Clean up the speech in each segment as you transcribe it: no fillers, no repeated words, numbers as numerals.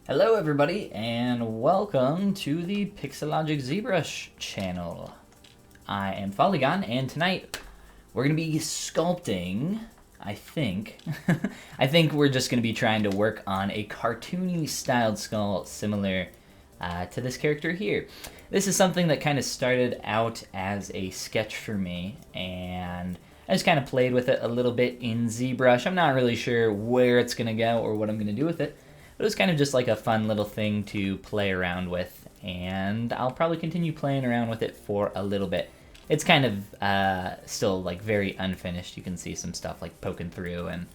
Hello everybody and welcome to the Pixologic ZBrush channel. I am Polygon and tonight we're going to be sculpting, I think. I think we're just going to be trying to work on a cartoony styled skull similar to this character here. This is something that kind of started out as a sketch for me, and I just kind of played with it a little bit in ZBrush. I'm not really sure where it's going to go or what I'm going to do with it. But it was kind of just like a fun little thing to play around with, and I'll probably continue playing around with it for a little bit. It's kind of still like very unfinished. You can see some stuff like poking through, and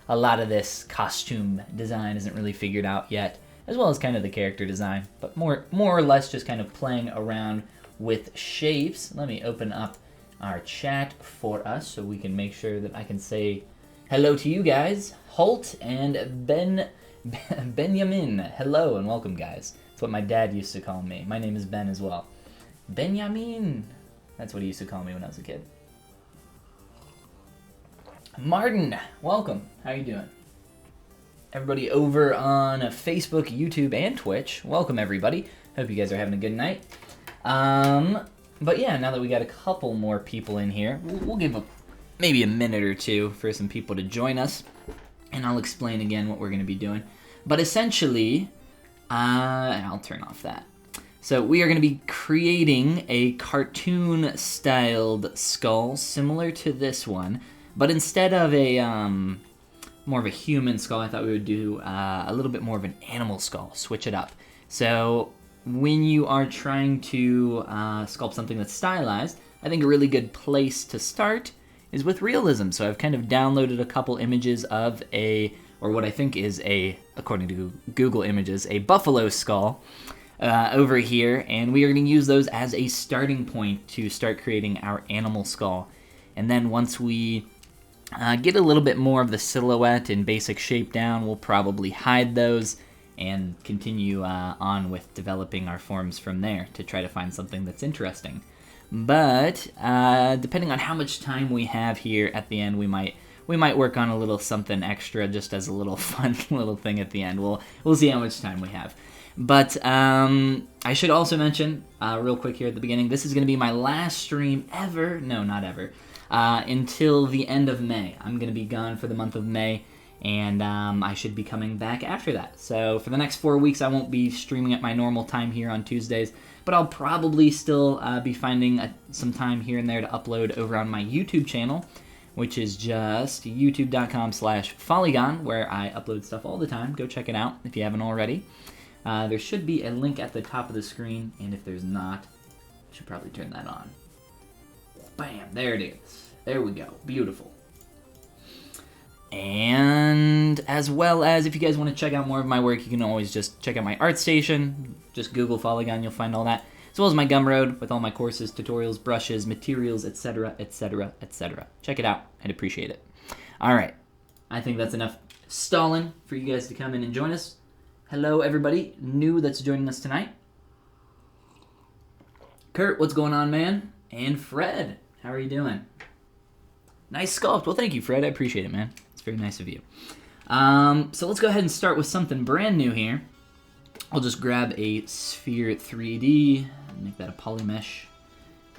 a lot of this costume design isn't really figured out yet, as well as kind of the character design, but more or less just kind of playing around with shapes. Let me open up our chat for us so we can make sure that I can say hello to you guys. Holt and Benjamin, hello and welcome, guys. That's what my dad used to call me. My name is Ben as well. Benjamin. That's what he used to call me when I was a kid. Martin, welcome. How you doing? Everybody over on Facebook, YouTube, and Twitch, welcome everybody. Hope you guys are having a good night. But yeah, now that we got a couple more people in here, we'll give maybe a minute or two for some people to join us. And I'll explain again what we're going to be doing. But essentially, I'll turn off that. So we are going to be creating a cartoon-styled skull similar to this one. But instead of a more of a human skull, I thought we would do a little bit more of an animal skull. Switch it up. So when you are trying to sculpt something that's stylized, I think a really good place to start is with realism. So I've kind of downloaded a couple images of or what I think is according to Google Images, a buffalo skull over here, and we are going to use those as a starting point to start creating our animal skull. And then once we get a little bit more of the silhouette and basic shape down, we'll probably hide those and continue on with developing our forms from there to try to find something that's interesting. But depending on how much time we have here at the end, we might work on a little something extra just as a little fun little thing at the end. We'll see how much time we have. But I should also mention real quick here at the beginning, this is going to be my last stream ever. No, not ever. Until the end of May. I'm going to be gone for the month of May, and I should be coming back after that. So for the next 4 weeks, I won't be streaming at my normal time here on Tuesdays, but I'll probably still be finding some time here and there to upload over on my YouTube channel, which is just youtube.com/Polygon, where I upload stuff all the time. Go check it out if you haven't already. There should be a link at the top of the screen, and if there's not, I should probably turn that on. Bam, there it is. There we go. Beautiful. And as well as, if you guys want to check out more of my work, you can always just check out my ArtStation. Just Google Polygon, you'll find all that. As well as my Gumroad with all my courses, tutorials, brushes, materials, etc., etc., etc. Check it out. I'd appreciate it. All right. I think that's enough stalling for you guys to come in and join us. Hello, everybody new that's joining us tonight. Kurt, what's going on, man? And Fred, how are you doing? Nice sculpt. Well, thank you, Fred. I appreciate it, man. It's very nice of you. So let's go ahead and start with something brand new here. I'll just grab a sphere 3D, make that a poly mesh,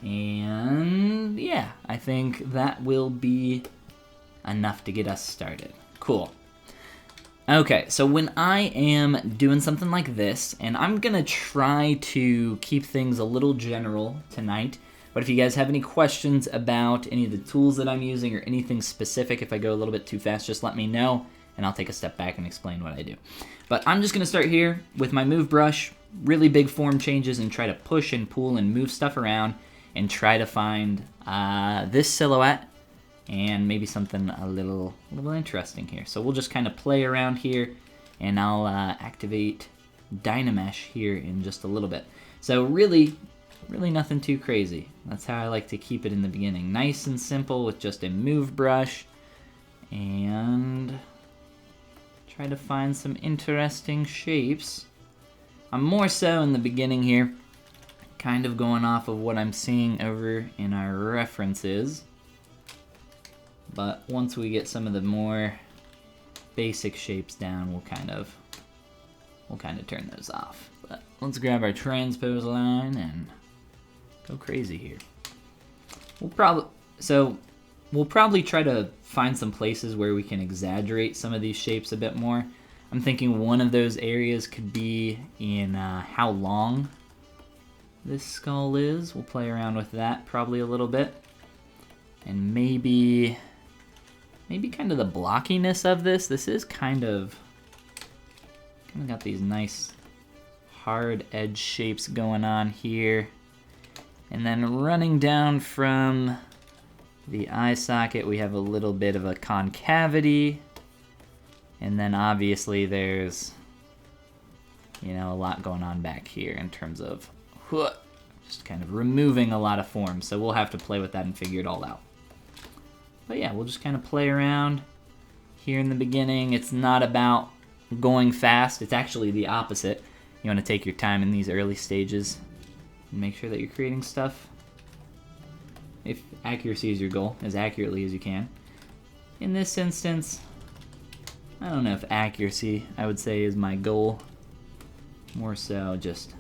and yeah, I think that will be enough to get us started. Cool. Okay, so when I am doing something like this, and I'm gonna try to keep things a little general tonight, but if you guys have any questions about any of the tools that I'm using or anything specific, if I go a little bit too fast, just let me know, and I'll take a step back and explain what I do. But I'm just going to start here with my move brush, really big form changes, and try to push and pull and move stuff around and try to find this silhouette and maybe something a little interesting here. So we'll just kind of play around here, and I'll activate Dynamesh here in just a little bit. So really nothing too crazy. That's how I like to keep it in the beginning. Nice and simple with just a move brush, and try to find some interesting shapes. I'm more so in the beginning here, kind of going off of what I'm seeing over in our references. But once we get some of the more basic shapes down, we'll we'll kind of turn those off. But let's grab our transpose line and go crazy here. We'll probably try to find some places where we can exaggerate some of these shapes a bit more. I'm thinking one of those areas could be in how long this skull is. We'll play around with that probably a little bit. And maybe kind of the blockiness of this. This is kind of got these nice hard edge shapes going on here. And then running down from the eye socket, we have a little bit of a concavity. And then obviously there's, you know, a lot going on back here in terms of just kind of removing a lot of forms. So we'll have to play with that and figure it all out. But yeah, we'll just kind of play around here in the beginning. It's not about going fast. It's actually the opposite. You want to take your time in these early stages and make sure that you're creating stuff, if accuracy is your goal, as accurately as you can. In this instance, I don't know if accuracy, I would say, is my goal. More so just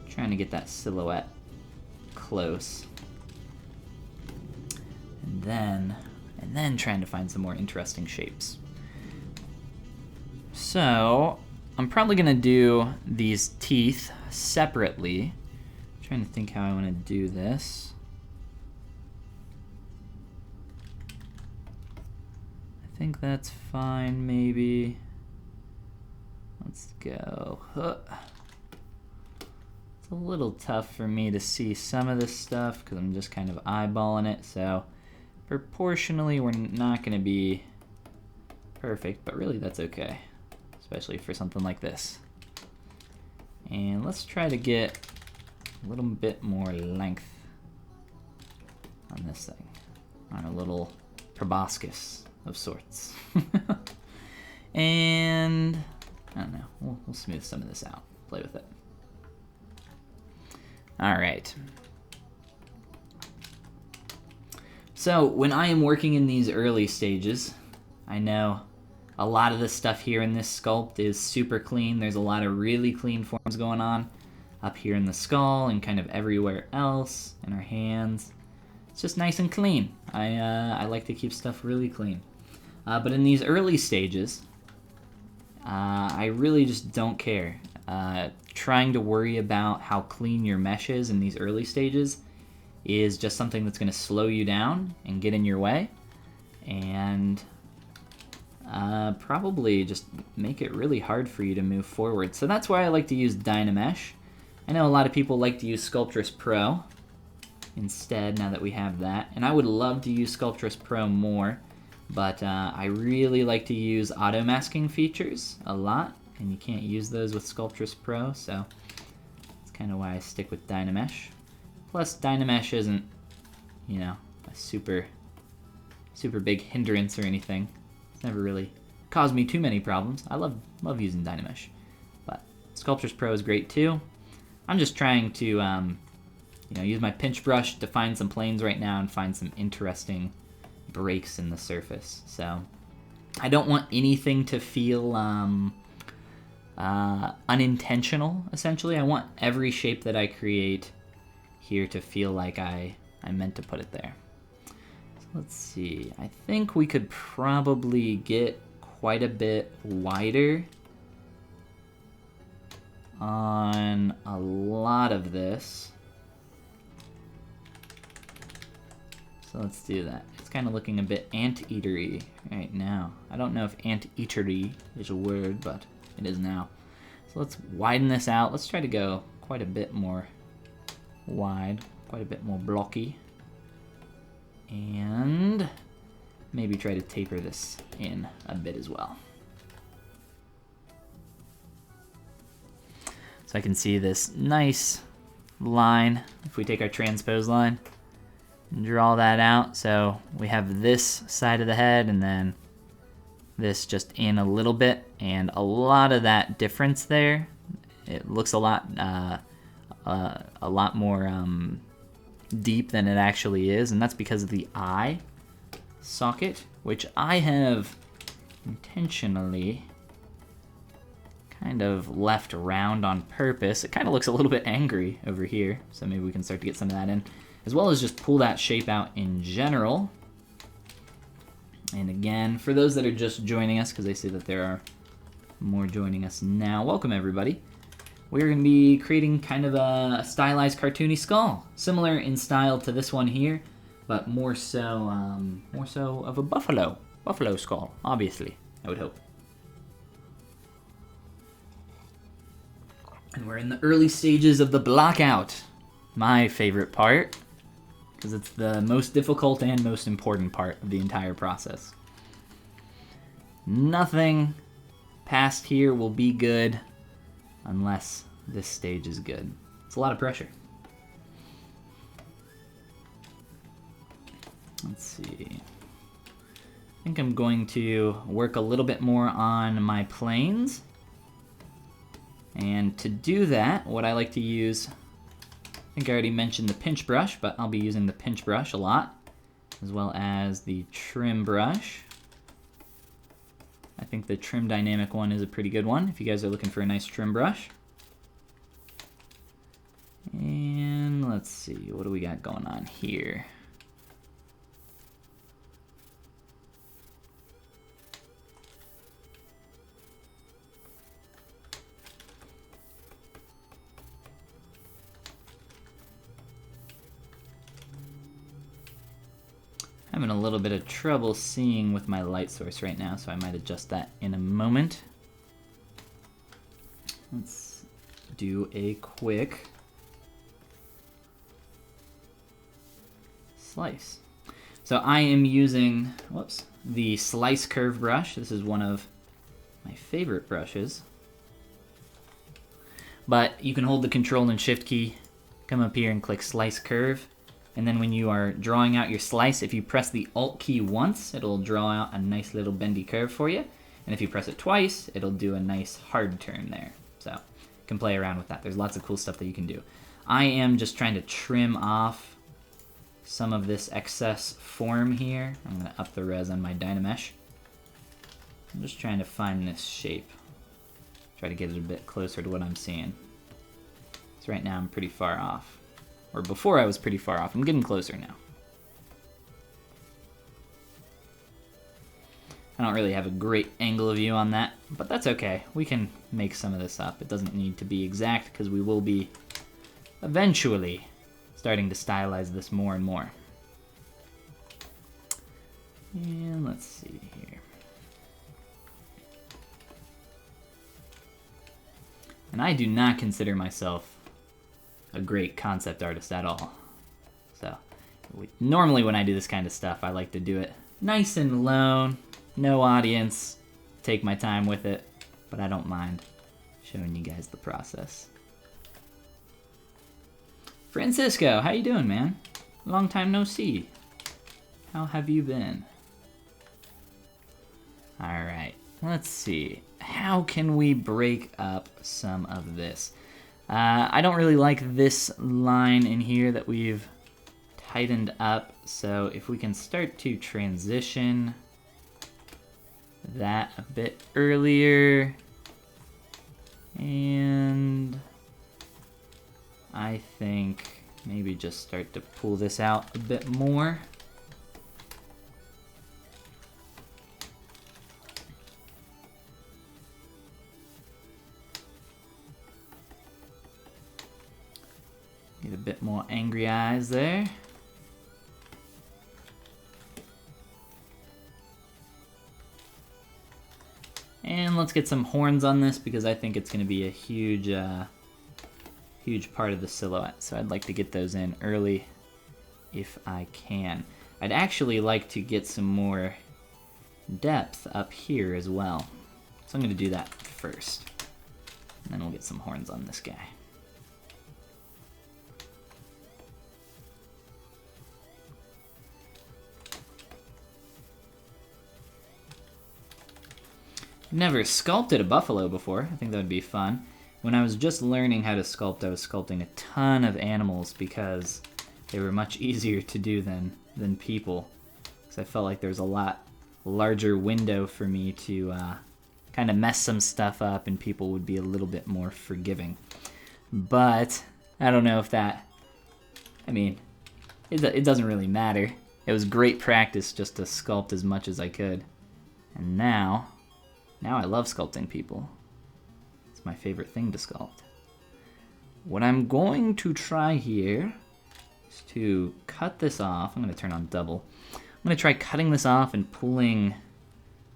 trying to get that silhouette close. And then trying to find some more interesting shapes. So I'm probably gonna do these teeth separately. I'm trying to think how I want to do this. I think that's fine, maybe. Let's go. It's a little tough for me to see some of this stuff because I'm just kind of eyeballing it, so proportionally we're not going to be perfect, but really that's okay, especially for something like this. And let's try to get a little bit more length on this thing, on a little proboscis of sorts. And I don't know, we'll smooth some of this out, play with it. All right. So when I am working in these early stages, I know a lot of the stuff here in this sculpt is super clean. There's a lot of really clean forms going on up here in the skull and kind of everywhere else in our hands. It's just nice and clean. I like to keep stuff really clean. But in these early stages, I really just don't care. Trying to worry about how clean your mesh is in these early stages is just something that's going to slow you down and get in your way, and probably just make it really hard for you to move forward. So that's why I like to use Dynamesh. I know a lot of people like to use Sculptress Pro instead now that we have that, and I would love to use Sculptress Pro more, but I really like to use auto masking features a lot, and you can't use those with Sculptress Pro, so that's kind of why I stick with Dynamesh. Plus, Dynamesh isn't, you know, a super big hindrance or anything. It's never really caused me too many problems. I love using Dynamesh, but Sculptress Pro is great too. I'm just trying to, you know, use my pinch brush to find some planes right now and find some interesting breaks in the surface. So I don't want anything to feel unintentional, essentially. I want every shape that I create here to feel like I meant to put it there. So let's see. I think we could probably get quite a bit wider on a lot of this. So let's do that. It's kind of looking a bit anteatery right now. I don't know if anteatery is a word, but it is now. So let's widen this out. Let's try to go quite a bit more wide, quite a bit more blocky. And maybe try to taper this in a bit as well. So I can see this nice line. If we take our transpose line and draw that out, so we have this side of the head and then this just in a little bit, and a lot of that difference there, it looks a lot more deep than it actually is, and that's because of the eye socket, which I have intentionally kind of left round on purpose. It kind of looks a little bit angry over here, so maybe we can start to get some of that in, as well as just pull that shape out in general. And again, for those that are just joining us, because I see that there are more joining us now, welcome everybody. We're going to be creating kind of a stylized cartoony skull, similar in style to this one here, but more so of a buffalo skull, obviously, I would hope. And we're in the early stages of the blockout, my favorite part, because it's the most difficult and most important part of the entire process. Nothing past here will be good unless this stage is good. It's a lot of pressure. Let's see. I think I'm going to work a little bit more on my planes. And to do that, what I like to use, I think I already mentioned the pinch brush, but I'll be using the pinch brush a lot, as well as the trim brush. I think the trim dynamic one is a pretty good one if you guys are looking for a nice trim brush. And let's see, what do we got going on here? Having a little bit of trouble seeing with my light source right now, so I might adjust that in a moment. Let's do a quick slice. So I am using, the slice curve brush. This is one of my favorite brushes. But you can hold the Control and Shift key, come up here and click Slice Curve. And then when you are drawing out your slice, if you press the Alt key once, it'll draw out a nice little bendy curve for you. And if you press it twice, it'll do a nice hard turn there. So you can play around with that. There's lots of cool stuff that you can do. I am just trying to trim off some of this excess form here. I'm going to up the res on my Dynamesh. I'm just trying to find this shape. Try to get it a bit closer to what I'm seeing. So right now I'm pretty far off. Or before I was pretty far off. I'm getting closer now. I don't really have a great angle of view on that, but that's okay. We can make some of this up. It doesn't need to be exact because we will be eventually starting to stylize this more and more. And let's see here. And I do not consider myself a great concept artist at all. So normally when I do this kind of stuff, I like to do it nice and alone, no audience, take my time with it, but I don't mind showing you guys the process. Francisco, how you doing, man? Long time no see. How have you been? All right, let's see. How can we break up some of this? I don't really like this line in here that we've tightened up, so if we can start to transition that a bit earlier, and I think maybe just start to pull this out a bit more. Get a bit more angry eyes there. And let's get some horns on this because I think it's going to be a huge, huge part of the silhouette. So I'd like to get those in early if I can. I'd actually like to get some more depth up here as well. So I'm going to do that first. And then we'll get some horns on this guy. Never sculpted a buffalo before. I think that would be fun. When I was just learning how to sculpt, I was sculpting a ton of animals because they were much easier to do than people. Because I felt like there was a lot larger window for me to kind of mess some stuff up and people would be a little bit more forgiving. But I don't know if that, I mean, it doesn't really matter. It was great practice just to sculpt as much as I could. And now I love sculpting people. It's my favorite thing to sculpt. What I'm going to try here is to cut this off. I'm going to turn on double. I'm going to try cutting this off and pulling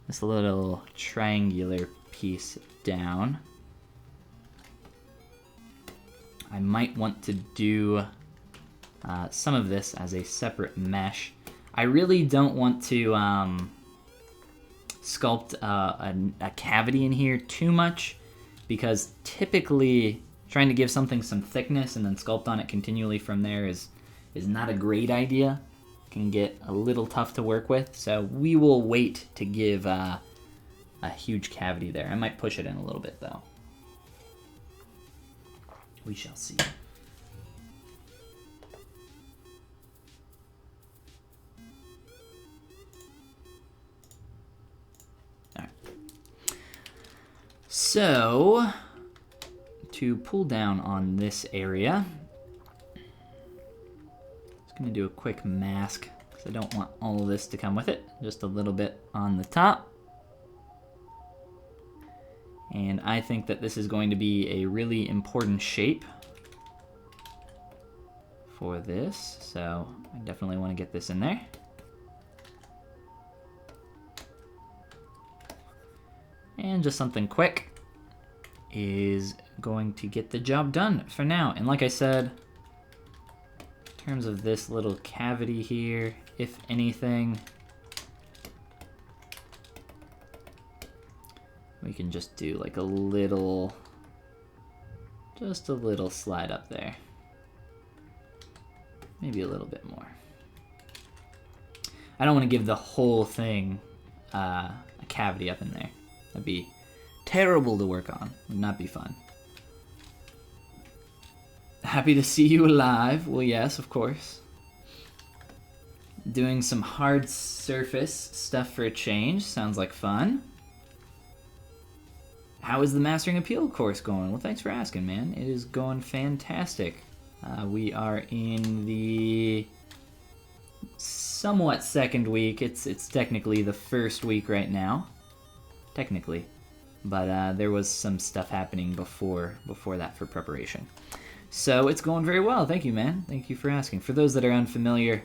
this little triangular piece down. I might want to do some of this as a separate mesh. I really don't want to sculpt a cavity in here too much, because typically trying to give something some thickness and then sculpt on it continually from there is not a great idea. Can get a little tough to work with, so we will wait to give a huge cavity there. I might push it in a little bit though. We shall see. All right. So, to pull down on this area, I'm going to do a quick mask because I don't want all of this to come with it. Just a little bit on the top. And I think that this is going to be a really important shape for this, so I definitely want to get this in there. And just something quick is going to get the job done for now. And like I said, in terms of this little cavity here, if anything, we can just do like a little, just a little slide up there. Maybe a little bit more. I don't want to give the whole thing a cavity up in there. That'd be terrible to work on. Would not be fun. Happy to see you alive. Well, yes, of course. Doing some hard surface stuff for a change. Sounds like fun. How is the Mastering Appeal course going? Well, thanks for asking, man. It is going fantastic. We are in the somewhat second week. It's technically the first week right now. Technically. But there was some stuff happening before that for preparation. So it's going very well. Thank you, man. Thank you for asking. For those that are unfamiliar,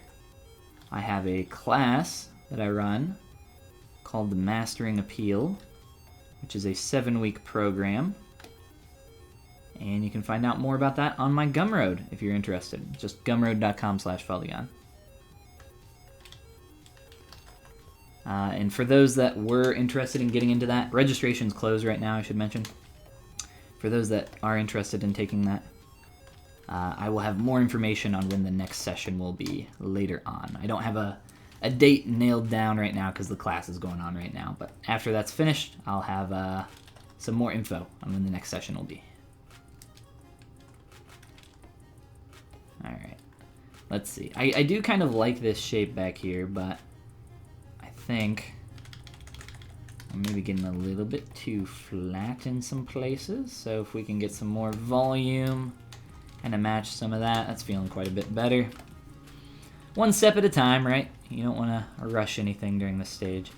I have a class that I run called the Mastering Appeal, which is a 7-week program. And you can find out more about that on my Gumroad if you're interested. Just gumroad.com/polygon. And for those that were interested in getting into that, registration's closed right now, I should mention. For those that are interested in taking that, I will have more information on when the next session will be later on. I don't have a date nailed down right now because the class is going on right now, but after that's finished, I'll have some more info on when the next session will be. Alright, let's see. I do kind of like this shape back here, but I think I'm maybe getting a little bit too flat in some places, so if we can get some more volume and to match some of that, that's feeling quite a bit better. One step at a time, right? You don't want to rush anything during this stage.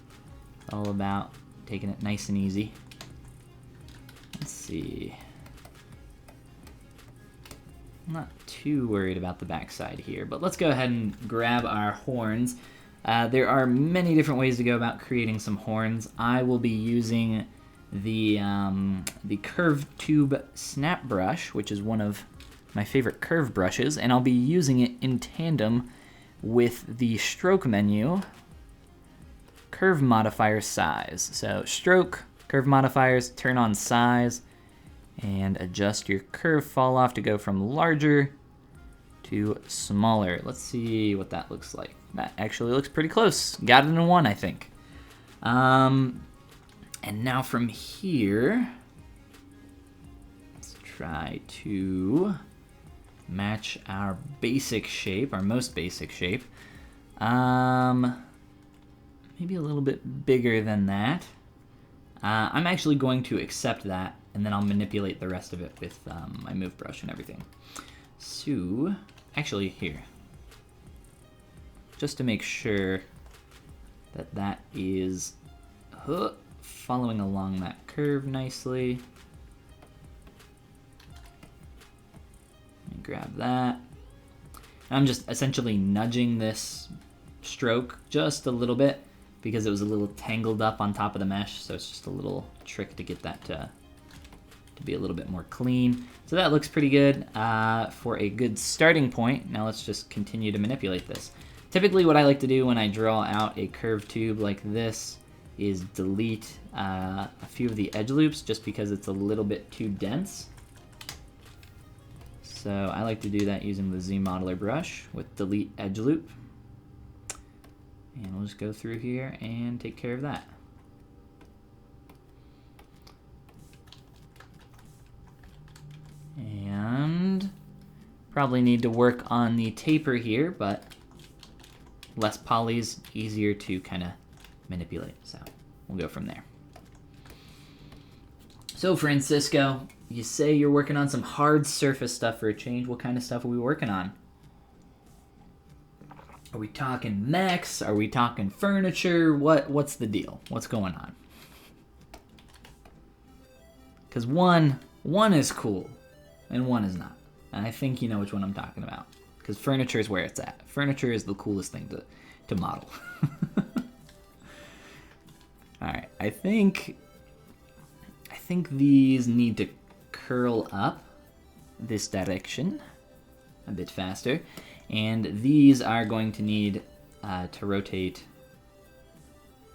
It's all about taking it nice and easy. Let's see. I'm not too worried about the backside here, but let's go ahead and grab our horns. There are many different ways to go about creating some horns. I will be using the curved tube snap brush, which is one of my favorite curve brushes, and I'll be using it in tandem with the stroke menu, curve modifier size. So stroke, curve modifiers, turn on size, and adjust your curve fall off to go from larger to smaller. Let's see what that looks like. That actually looks pretty close. Got it in one, I think. And now from here, let's try to match our basic shape, our most basic shape. Maybe a little bit bigger than that. I'm actually going to accept that, and then I'll manipulate the rest of it with my move brush and everything. So, actually here, just to make sure that that is following along that curve nicely. Let me grab that. I'm just essentially nudging this stroke just a little bit because it was a little tangled up on top of the mesh, so it's just a little trick to get that to be a little bit more clean. So that looks pretty good for a good starting point. Now let's just continue to manipulate this. Typically what I like to do when I draw out a curved tube like this is delete a few of the edge loops just because it's a little bit too dense. So I like to do that using the ZModeler brush with delete edge loop. And we'll just go through here and take care of that. And probably need to work on the taper here, but less polys, easier to kind of manipulate. So we'll go from there. So Francisco, you say you're working on some hard surface stuff for a change. What kind of stuff are we working on? Are we talking mechs? Are we talking furniture? What's the deal? What's going on? Because one is cool and one is not. And I think you know which one I'm talking about. Because furniture is where it's at. Furniture is the coolest thing to model. Alright, I think these need to curl up this direction a bit faster. And these are going to need to rotate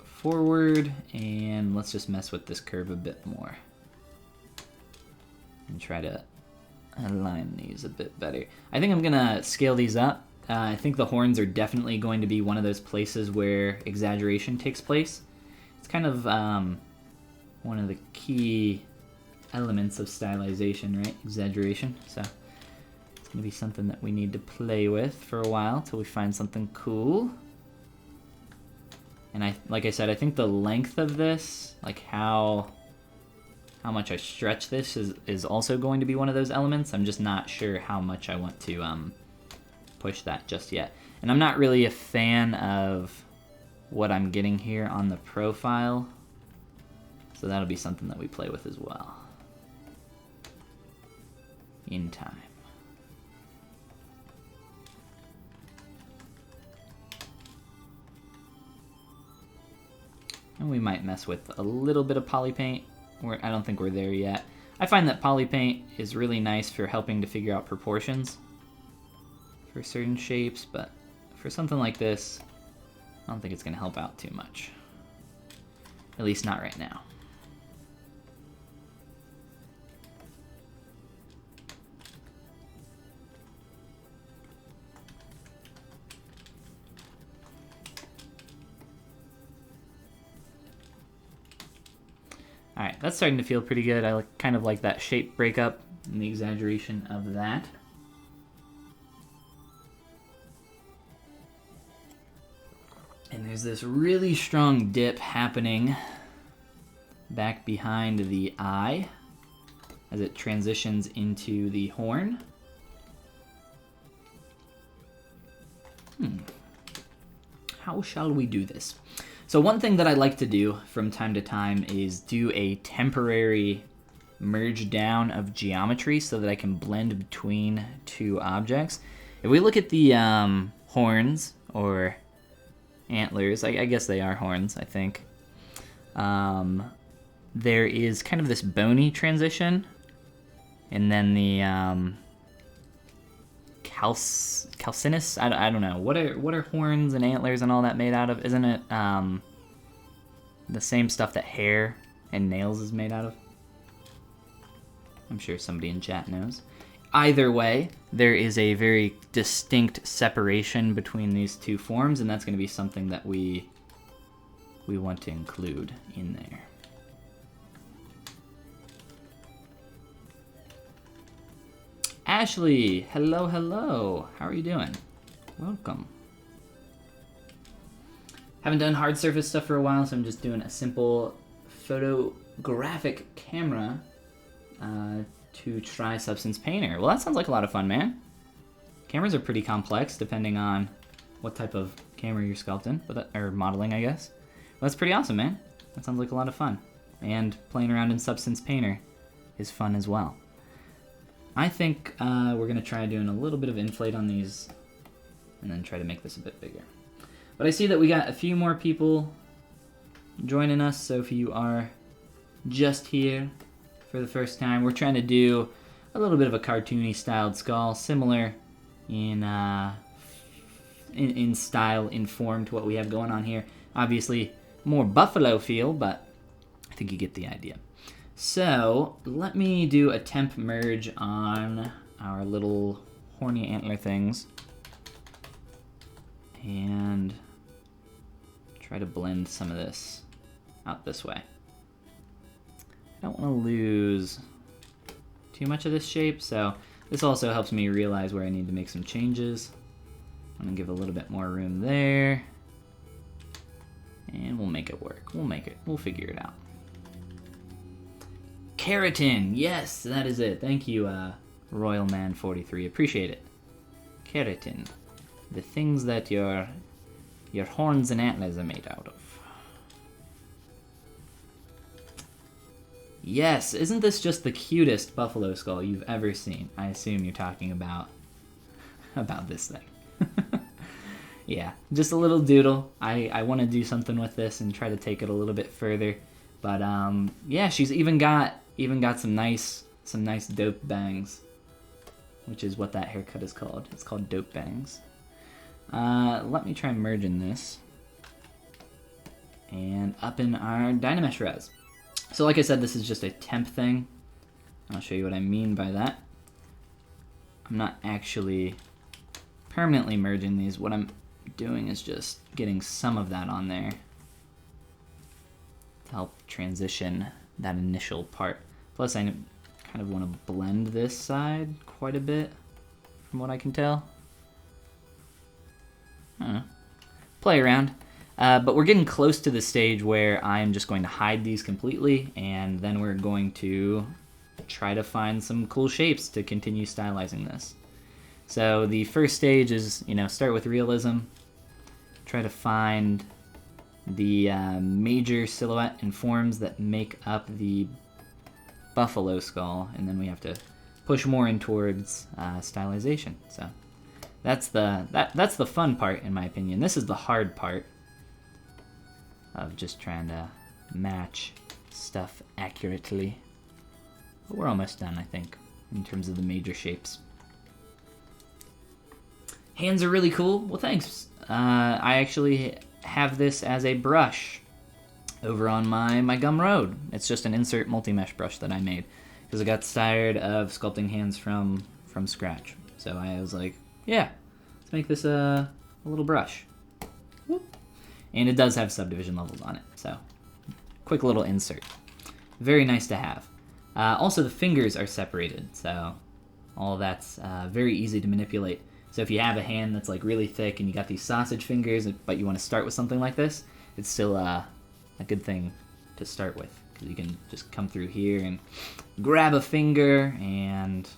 forward. And let's just mess with this curve a bit more. And try to align these a bit better. I think I'm gonna scale these up. I think the horns are definitely going to be one of those places where exaggeration takes place. It's kind of one of the key elements of stylization, right? Exaggeration. So it's gonna be something that we need to play with for a while till we find something cool. And like I said, I think the length of this, like how much I stretch this is also going to be one of those elements. I'm just not sure how much I want to push that just yet. And I'm not really a fan of what I'm getting here on the profile. So that'll be something that we play with as well in time. And we might mess with a little bit of polypaint. I don't think we're there yet. I find that polypaint is really nice for helping to figure out proportions for certain shapes, but for something like this, I don't think it's going to help out too much. At least not right now. Alright, that's starting to feel pretty good. I kind of like that shape breakup and the exaggeration of that. And there's this really strong dip happening back behind the eye as it transitions into the horn. How shall we do this? So one thing that I like to do from time to time is do a temporary merge down of geometry so that I can blend between two objects. If we look at the horns or antlers, I guess they are horns, I think. There is kind of this bony transition, and then the calcinous. I don't know. What are horns and antlers and all that made out of? Isn't it the same stuff that hair and nails is made out of? I'm sure somebody in chat knows. Either way, there is a very distinct separation between these two forms, and that's going to be something that we want to include in there. Ashley, hello, hello. How are you doing? Welcome. Haven't done hard surface stuff for a while, so I'm just doing a simple photographic camera to try Substance Painter. Well, that sounds like a lot of fun, man. Cameras are pretty complex depending on what type of camera you're sculpting, or modeling, I guess. Well, that's pretty awesome, man. That sounds like a lot of fun. And playing around in Substance Painter is fun as well. I think we're going to try doing a little bit of inflate on these and then try to make this a bit bigger. But I see that we got a few more people joining us, so if you are just here for the first time, we're trying to do a little bit of a cartoony styled skull, similar in style, in form to what we have going on here. Obviously, more buffalo feel, but I think you get the idea. So, let me do a temp merge on our little horny antler things. And try to blend some of this out this way. I don't want to lose too much of this shape, so this also helps me realize where I need to make some changes. I'm going to give a little bit more room there. And we'll make it work. We'll make it. We'll figure it out. Keratin! Yes, that is it. Thank you, RoyalMan43. Appreciate it. Keratin. The things that your horns and antlers are made out of. Yes, isn't this just the cutest buffalo skull you've ever seen? I assume you're talking about this thing. Yeah, just a little doodle. I want to do something with this and try to take it a little bit further. But yeah, she's even got some nice dope bangs, which is what that haircut is called. It's called dope bangs. Let me try merging this and up in our Dynamesh res. So like I said, this is just a temp thing. I'll show you what I mean by that. I'm not actually permanently merging these. What I'm doing is just getting some of that on there to help transition that initial part. Plus, I kind of want to blend this side quite a bit, from what I can tell. I don't know. Play around. But we're getting close to the stage where I'm just going to hide these completely, and then we're going to try to find some cool shapes to continue stylizing this. So the first stage is, start with realism, try to find the major silhouette and forms that make up the buffalo skull, and then we have to push more in towards stylization. So that's the fun part, in my opinion. This is the hard part of just trying to match stuff accurately. But we're almost done, I think, in terms of the major shapes. Hands are really cool. Well, thanks. I actually have this as a brush over on my Gumroad. It's just an insert multi-mesh brush that I made because I got tired of sculpting hands from scratch. So I was like, yeah, let's make this a little brush. Whoop. And it does have subdivision levels on it, so quick little insert. Very nice to have. Also, the fingers are separated, so all of that's very easy to manipulate. So if you have a hand that's like really thick and you got these sausage fingers, but you want to start with something like this, it's still a good thing to start with, because you can just come through here and grab a finger and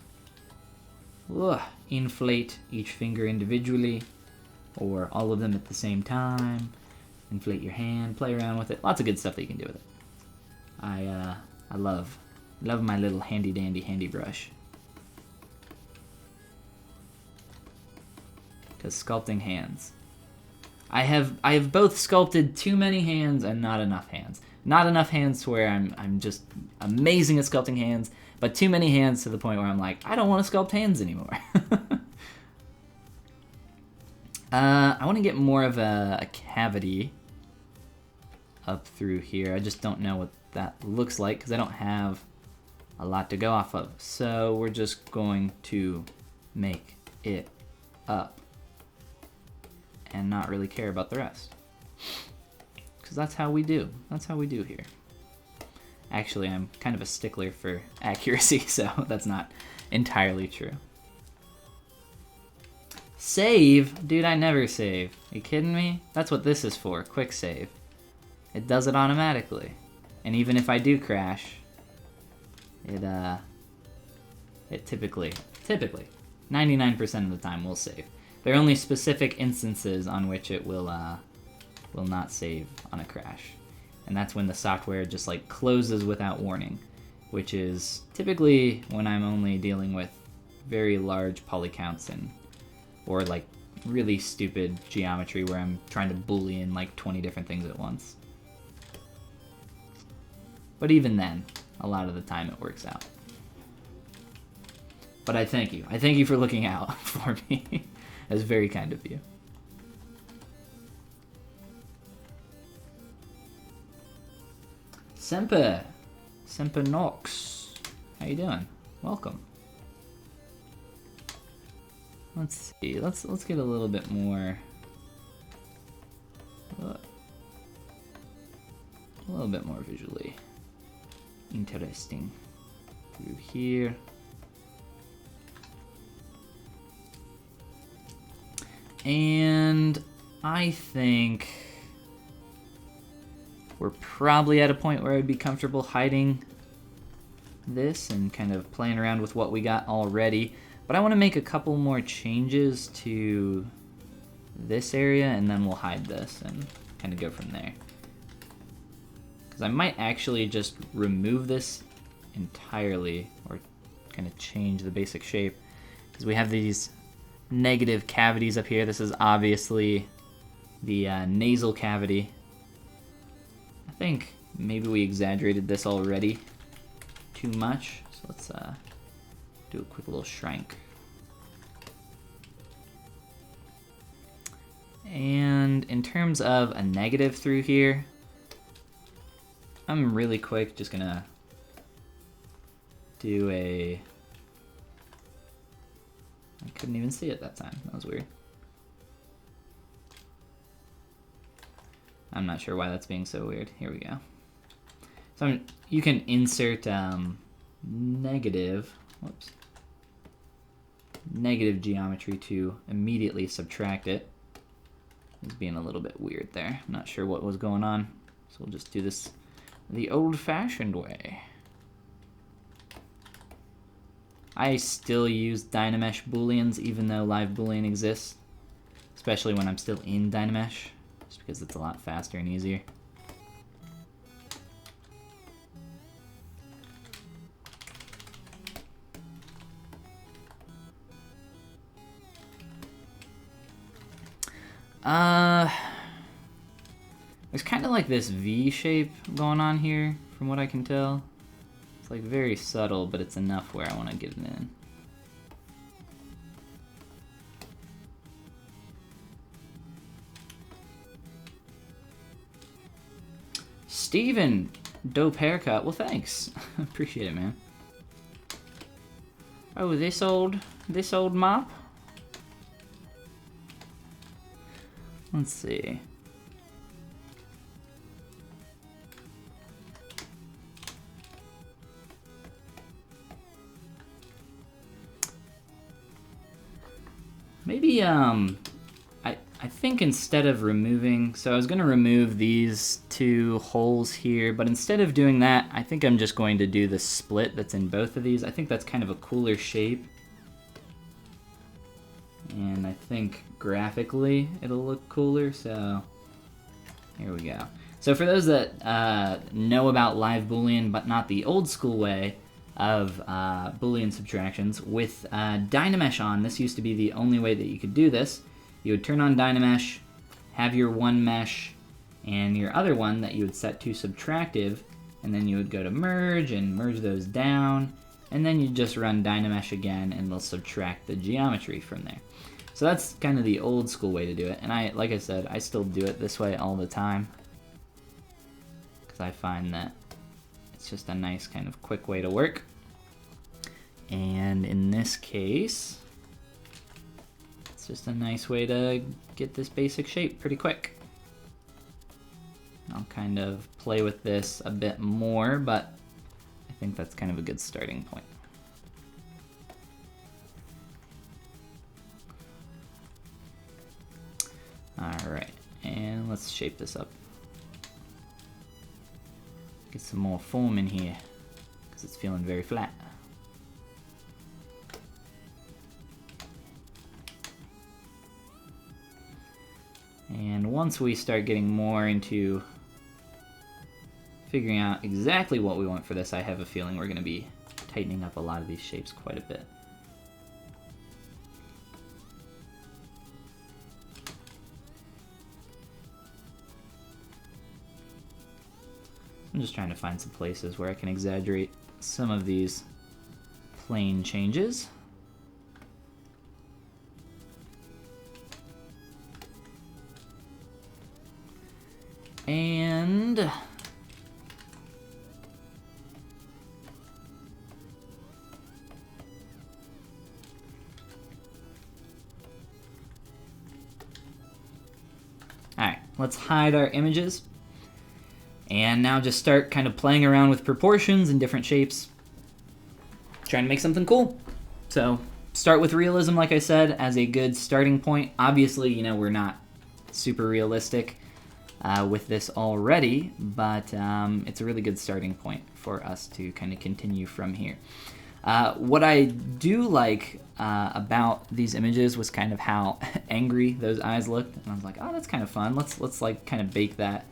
inflate each finger individually, or all of them at the same time. Inflate your hand, play around with it. Lots of good stuff that you can do with it. I love my little handy dandy handy brush. Because sculpting hands. I have both sculpted too many hands and not enough hands. Not enough hands to where I'm just amazing at sculpting hands, but too many hands to the point where I'm like, I don't want to sculpt hands anymore. I want to get more of a cavity up through here. I just don't know what that looks like because I don't have a lot to go off of. So we're just going to make it up and not really care about the rest. Because that's how we do. That's how we do here. Actually, I'm kind of a stickler for accuracy, so that's not entirely true. Save? Dude, I never save. Are you kidding me? That's what this is for, quick save. It does it automatically. And even if I do crash, it typically, 99% of the time will save. There are only specific instances on which it will not save on a crash. And that's when the software just like closes without warning, which is typically when I'm only dealing with very large poly counts or like really stupid geometry where I'm trying to boolean like 20 different things at once. But even then, a lot of the time it works out. But I thank you. I thank you for looking out for me. That's very kind of you. Semper Nox. How you doing? Welcome. Let's see. Let's get a little bit more. A little bit more visually interesting through here. And I think we're probably at a point where I'd be comfortable hiding this and kind of playing around with what we got already. But I want to make a couple more changes to this area, and then we'll hide this and kind of go from there. Because I might actually just remove this entirely, or kind of change the basic shape. Because we have these negative cavities up here. This is obviously the nasal cavity. I think maybe we exaggerated this already too much. So let's do a quick little shrink. And in terms of a negative through here, I'm really quick just gonna do a... I couldn't even see it that time. That was weird. I'm not sure why that's being so weird. Here we go. So you can insert negative geometry to immediately subtract it. It's being a little bit weird there. I'm not sure what was going on. So we'll just do this the old-fashioned way. I still use Dynamesh booleans even though live boolean exists, especially when I'm still in Dynamesh, just because it's a lot faster and easier. There's kind of like this V shape going on here, from what I can tell. It's like very subtle, but it's enough where I want to get it in. Steven, dope haircut. Well, thanks. Appreciate it, man. Oh, this old mop? Let's see. Maybe, I think instead of removing, so I was going to remove these two holes here, but instead of doing that, I think I'm just going to do the split that's in both of these. I think that's kind of a cooler shape. And I think graphically it'll look cooler, so here we go. So for those that know about live Boolean, but not the old school way of Boolean subtractions, with Dynamesh on, this used to be the only way that you could do this. You would turn on Dynamesh, have your one mesh, and your other one that you would set to subtractive, and then you would go to merge and merge those down, and then you just run Dynamesh again and it'll subtract the geometry from there. So that's kind of the old school way to do it, and like I said, I still do it this way all the time, because I find that it's just a nice kind of quick way to work. And in this case, it's just a nice way to get this basic shape pretty quick. I'll kind of play with this a bit more, but I think that's kind of a good starting point. Alright, and let's shape this up. Get some more foam in here, because it's feeling very flat. And once we start getting more into figuring out exactly what we want for this, I have a feeling we're going to be tightening up a lot of these shapes quite a bit. I'm just trying to find some places where I can exaggerate some of these plane changes. And alright, let's hide our images. And now just start kind of playing around with proportions and different shapes. Trying to make something cool. So start with realism, like I said, as a good starting point. Obviously, you know, we're not super realistic with this already, but it's a really good starting point for us to kind of continue from here. What I do like about these images was kind of how angry those eyes looked. And I was like, oh, that's kind of fun. Let's like kind of bake that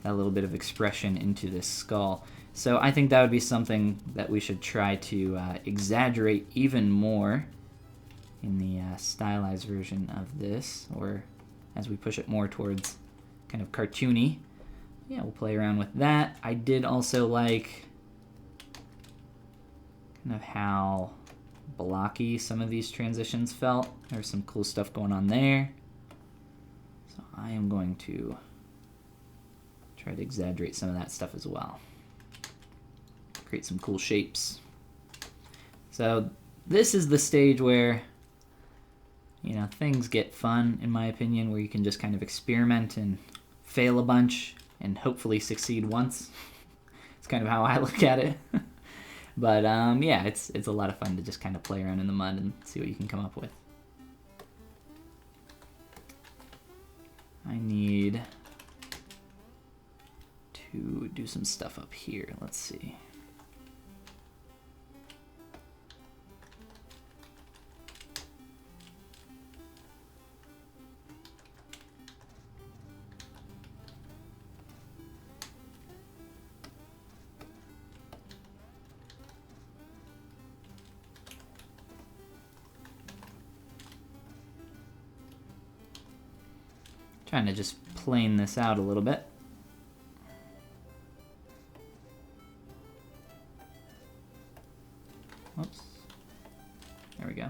little bit of expression into this skull. So I think that would be something that we should try to exaggerate even more in the stylized version of this, or as we push it more towards kind of cartoony. Yeah, we'll play around with that. I did also like kind of how blocky some of these transitions felt. There's some cool stuff going on there. So I am going to try to exaggerate some of that stuff as well. Create some cool shapes. So this is the stage where, you know, things get fun, in my opinion, where you can just kind of experiment and fail a bunch and hopefully succeed once. It's kind of how I look at it. But yeah, it's a lot of fun to just kind of play around in the mud and see what you can come up with. I need to do some stuff up here. Let's see. Trying to just plane this out a little bit. Whoops. There we go.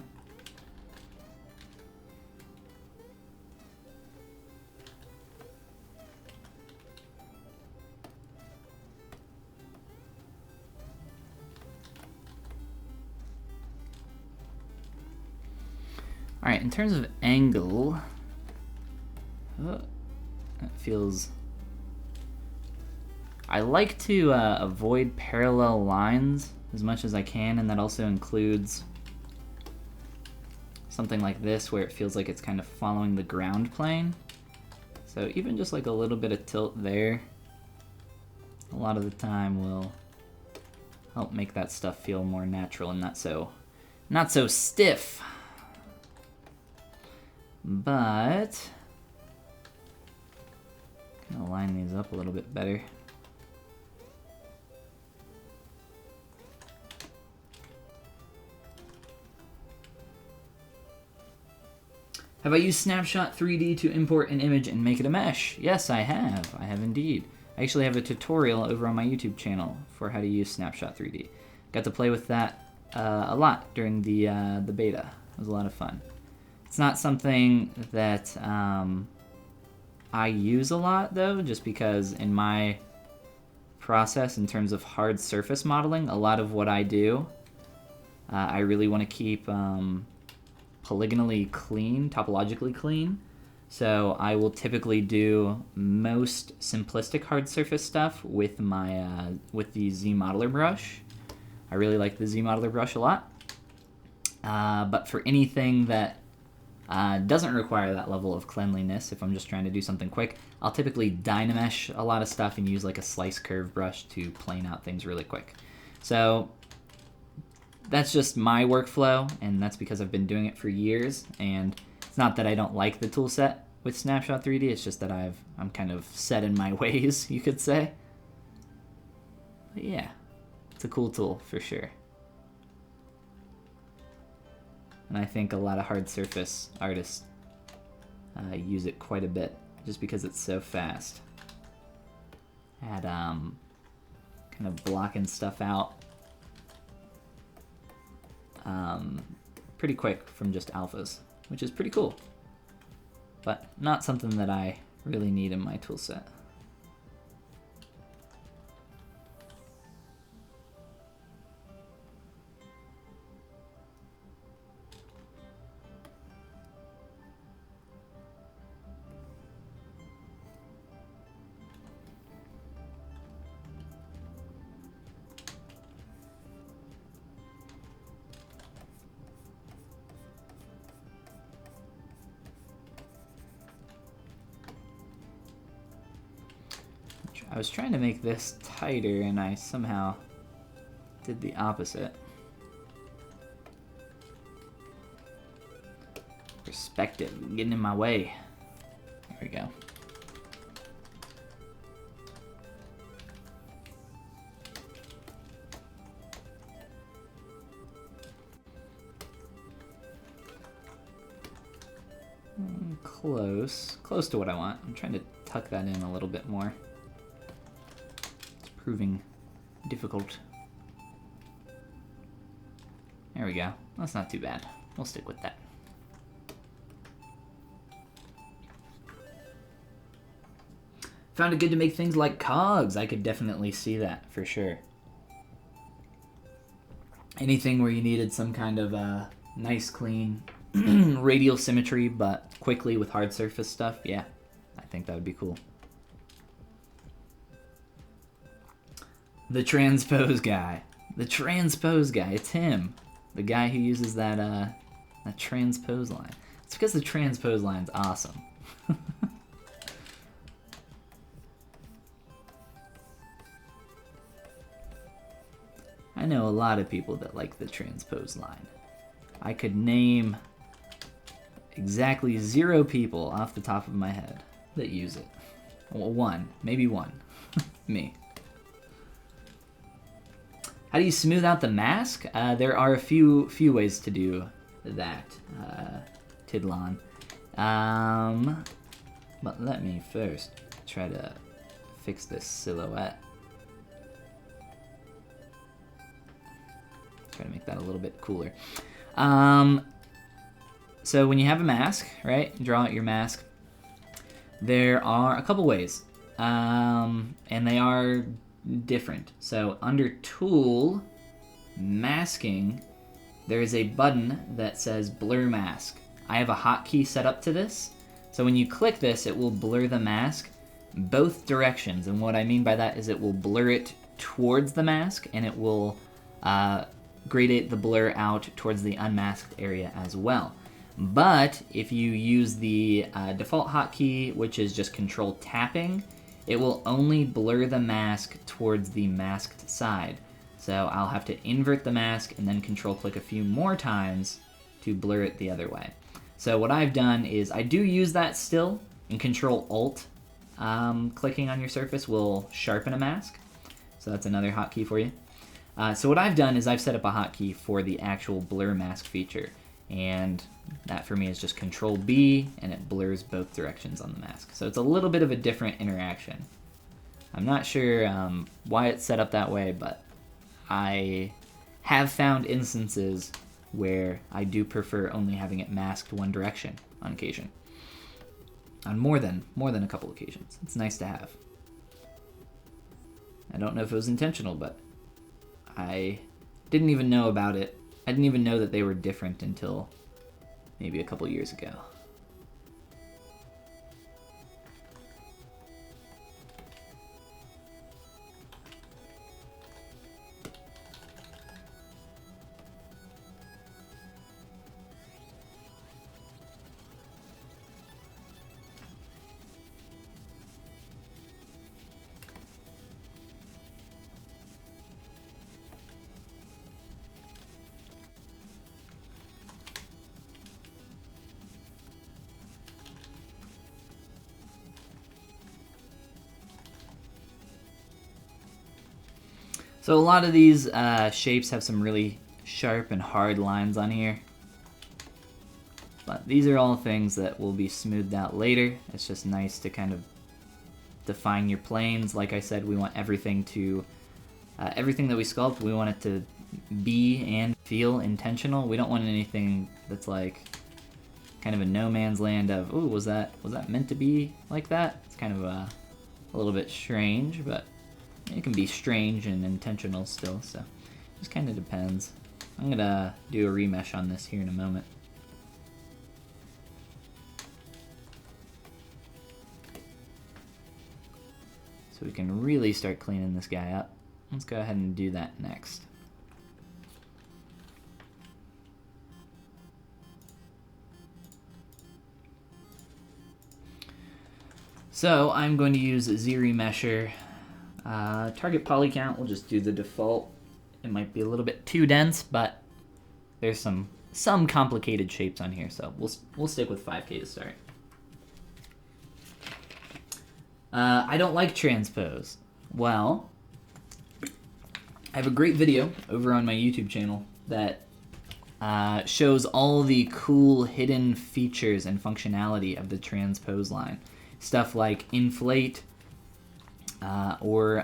All right, in terms of angle, that feels... I like to avoid parallel lines as much as I can, and that also includes something like this where it feels like it's kind of following the ground plane. So even just like a little bit of tilt there, a lot of the time will help make that stuff feel more natural and not so stiff. But I'll line these up a little bit better. Have I used Snapshot 3D to import an image and make it a mesh? Yes, I have. I have indeed. I actually have a tutorial over on my YouTube channel for how to use Snapshot 3D. Got to play with that a lot during the beta. It was a lot of fun. It's not something that I use a lot, though, just because in my process, in terms of hard surface modeling, a lot of what I do, I really want to keep polygonally clean, topologically clean. So I will typically do most simplistic hard surface stuff with my with the ZModeler brush. I really like the ZModeler brush a lot. But for anything that Doesn't require that level of cleanliness if I'm just trying to do something quick. I'll typically Dynamesh a lot of stuff and use like a slice curve brush to plane out things really quick. So that's just my workflow, and that's because I've been doing it for years, and it's not that I don't like the tool set with Snapshot 3D, it's just that I'm kind of set in my ways, you could say. But yeah, it's a cool tool for sure. And I think a lot of hard surface artists use it quite a bit, just because it's so fast at kind of blocking stuff out pretty quick from just alphas, which is pretty cool, but not something that I really need in my tool set. I was trying to make this tighter and I somehow did the opposite. Perspective, getting in my way. There we go. Close to what I want. I'm trying to tuck that in a little bit more. Proving difficult. There we go. That's not too bad. We'll stick with that. Found it good to make things like cogs. I could definitely see that for sure. Anything where you needed some kind of nice, clean radial symmetry, but quickly with hard surface stuff, yeah, I think that would be cool. The transpose guy. The transpose guy. It's him. The guy who uses that that transpose line. It's because the transpose line's awesome. I know a lot of people that like the transpose line. I could name exactly 0 people off the top of my head that use it. Well, one. Maybe one. Me. How do you smooth out the mask? There are a few ways to do that, Tidlon. But let me first try to fix this silhouette. Try to make that a little bit cooler. So when you have a mask, right, you draw out your mask, there are a couple ways, and they are different. So under Tool, Masking, there is a button that says Blur Mask. I have a hotkey set up to this, so when you click this, it will blur the mask both directions, and what I mean by that is it will blur it towards the mask, and it will gradate the blur out towards the unmasked area as well. But if you use the default hotkey, which is just control tapping, it will only blur the mask towards the masked side. So I'll have to invert the mask and then control click a few more times to blur it the other way. So what I've done is I do use that still, and control alt clicking on your surface will sharpen a mask. So that's another hotkey for you. So what I've done is I've set up a hotkey for the actual blur mask feature, and that for me is just Control B, and it blurs both directions on the mask. So it's a little bit of a different interaction. I'm not sure why it's set up that way, but I have found instances where I do prefer only having it masked one direction on occasion. On more than a couple occasions. It's nice to have. I don't know if it was intentional, but I didn't even know about it. I didn't even know that they were different until maybe a couple years ago. So a lot of these shapes have some really sharp and hard lines on here. But these are all things that will be smoothed out later. It's just nice to kind of define your planes. Like I said, we want everything to, everything that we sculpt, we want it to be and feel intentional. We don't want anything that's like kind of a no man's land of, ooh, was that meant to be like that? It's kind of a little bit strange, but it can be strange and intentional still, so it just kind of depends. I'm gonna do a remesh on this here in a moment. So we can really start cleaning this guy up. Let's go ahead and do that next. So I'm going to use ZRemesher. Target poly count, we'll just do the default. It might be a little bit too dense, but there's some complicated shapes on here, so we'll stick with 5K to start. I don't like transpose. Well, I have a great video over on my YouTube channel that shows all the cool hidden features and functionality of the transpose line. Stuff like inflate, or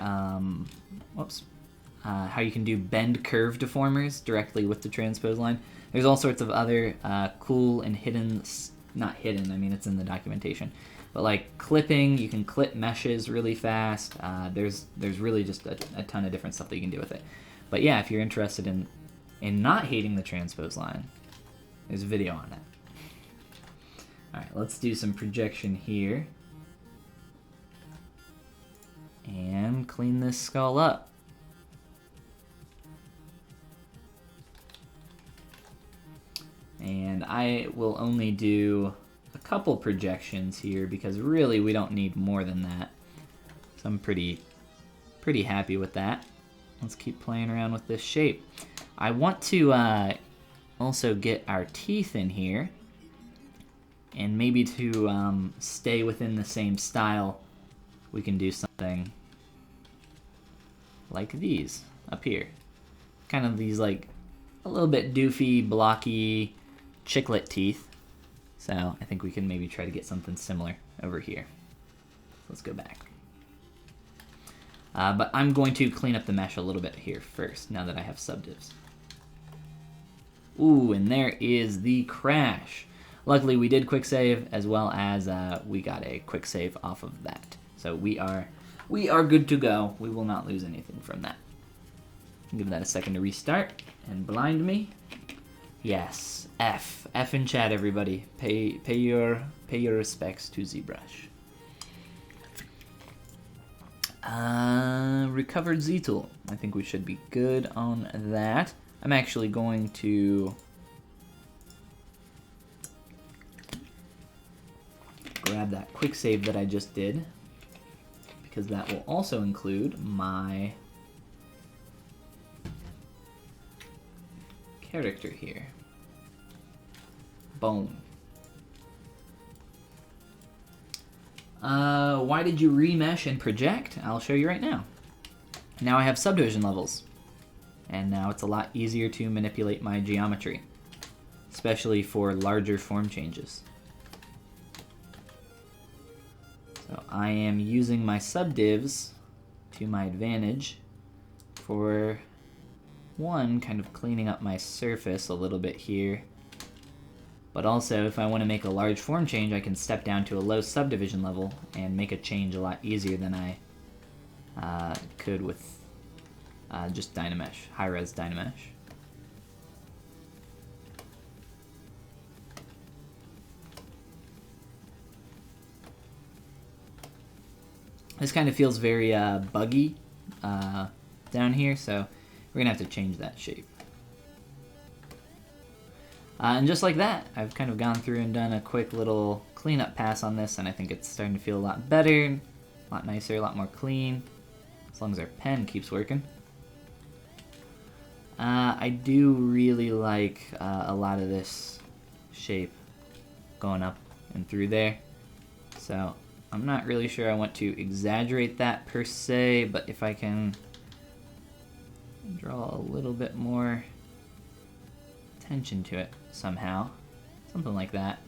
how you can do bend curve deformers directly with the transpose line. There's all sorts of other cool and hidden, not hidden, I mean it's in the documentation, but like clipping, you can clip meshes really fast. There's really just a ton of different stuff that you can do with it. But yeah, if you're interested in not hating the transpose line, there's a video on it. Alright, let's do some projection here. And clean this skull up. And I will only do a couple projections here because really we don't need more than that. So I'm pretty happy with that. Let's keep playing around with this shape. I want to also get our teeth in here, and maybe to stay within the same style, we can do something like these up here. Kind of these like a little bit doofy, blocky chiclet teeth. So I think we can maybe try to get something similar over here. Let's go back. But I'm going to clean up the mesh a little bit here first, now that I have subdivs. Ooh, and there is the crash. Luckily we did quick save, as well as we got a quick save off of that. So we are good to go. We will not lose anything from that. Give that a second to restart and blind me. Yes, F in chat, everybody. Pay your respects to ZBrush. Recovered Z tool. I think we should be good on that. I'm actually going to grab that quick save that I just did, because that will also include my character here. Boom. Why did you remesh and project? I'll show you right now. Now I have subdivision levels, and now it's a lot easier to manipulate my geometry, especially for larger form changes. So I am using my subdivs to my advantage for, one, kind of cleaning up my surface a little bit here, but also if I want to make a large form change, I can step down to a low subdivision level and make a change a lot easier than I could with just Dynamesh, high-res Dynamesh. This kind of feels very buggy down here, so we're gonna have to change that shape. And just like that, I've kind of gone through and done a quick little cleanup pass on this, and I think it's starting to feel a lot better, a lot nicer, a lot more clean, as long as our pen keeps working. I do really like a lot of this shape going up and through there, so I'm not really sure I want to exaggerate that per se, but if I can Draw a little bit more attention to it somehow. Something like that.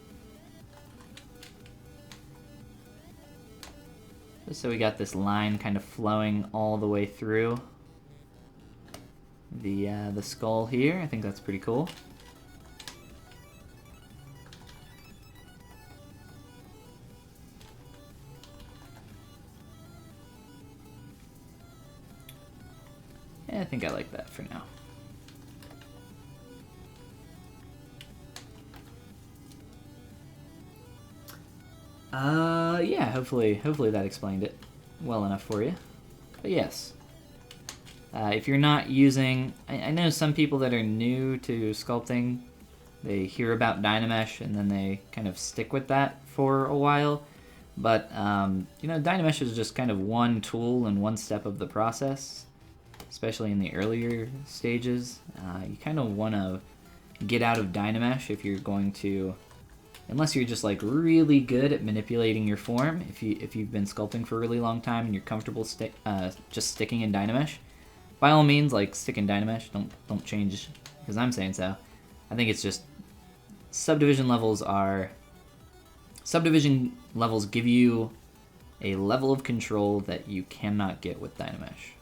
Just so we got this line kind of flowing all the way through the skull here. I think that's pretty cool. Yeah, I think I like that for now. Yeah, hopefully that explained it well enough for you. But yes, if you're not using, I know some people that are new to sculpting, they hear about Dynamesh and then they kind of stick with that for a while. But, you know, Dynamesh is just kind of one tool and one step of the process, especially in the earlier stages. You kind of want to get out of Dynamesh if you're going to, unless you're just like really good at manipulating your form. If you've been sculpting for a really long time and you're comfortable just sticking in Dynamesh, by all means, like, stick in Dynamesh. Don't change because I'm saying so. I think it's just subdivision levels give you a level of control that you cannot get with Dynamesh.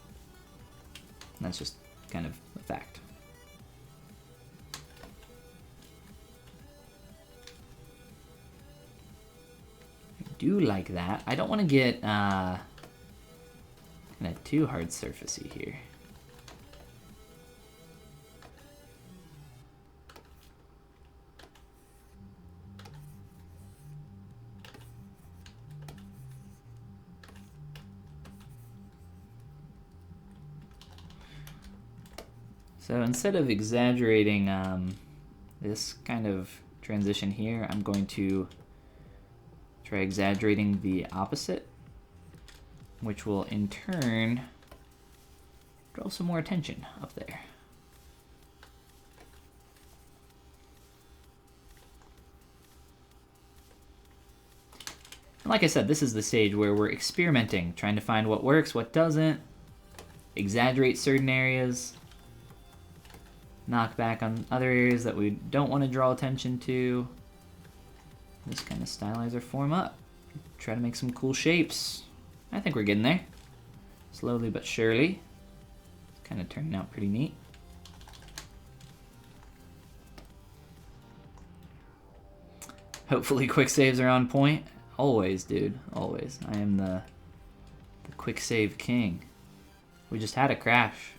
And that's just kind of a fact. Do like that. I don't want to get kind of too hard surfacey here. So instead of exaggerating this kind of transition here, I'm going to try exaggerating the opposite, which will in turn draw some more attention up there. And like I said, this is the stage where we're experimenting, trying to find what works, what doesn't, exaggerate certain areas, knock back on other areas that we don't want to draw attention to. Just kind of stylize our form up. Try to make some cool shapes. I think we're getting there. Slowly but surely. It's kind of turning out pretty neat. Hopefully quick saves are on point. Always, dude. Always. I am the quick save king. We just had a crash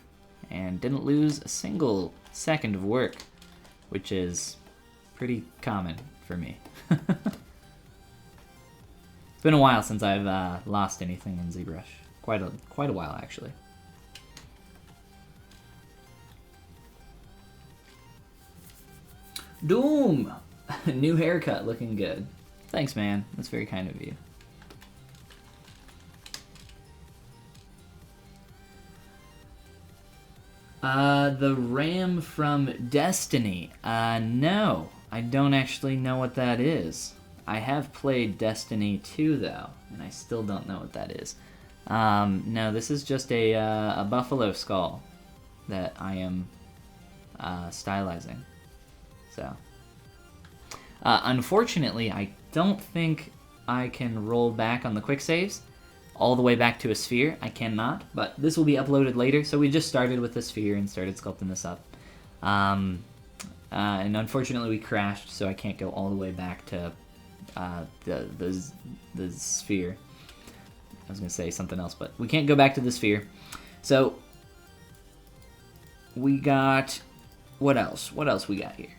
and didn't lose a single second of work, which is pretty common for me. It's been a while since I've lost anything in ZBrush. Quite a while, actually. Doom! New haircut, looking good. Thanks, man. That's very kind of you. The ram from Destiny. No. I don't actually know what that is. I have played Destiny 2 though, and I still don't know what that is. No, this is just a buffalo skull that I am stylizing. So, unfortunately, I don't think I can roll back on the quick saves all the way back to a sphere. I cannot, but this will be uploaded later. So we just started with the sphere and started sculpting this up. And unfortunately we crashed, so I can't go all the way back to the sphere. I was going to say something else, but we can't go back to the sphere. So we got, what else? What else we got here?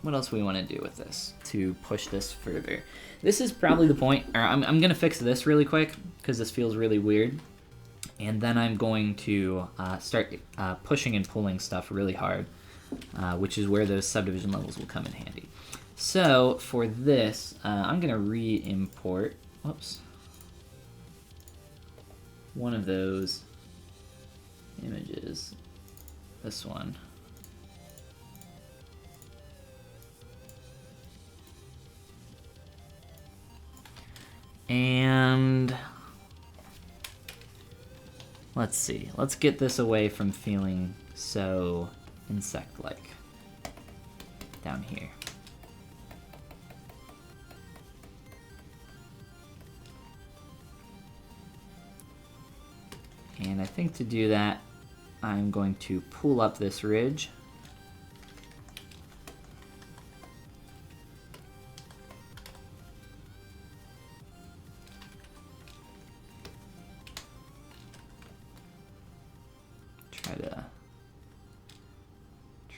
What else we want to do with this to push this further? This is probably the point, or I'm going to fix this really quick because this feels really weird. And then I'm going to start pushing and pulling stuff really hard. Which is where those subdivision levels will come in handy. So for this, I'm going to re-import, whoops, one of those images, this one. And let's see, let's get this away from feeling so insect-like down here. And I think to do that, I'm going to pull up this ridge.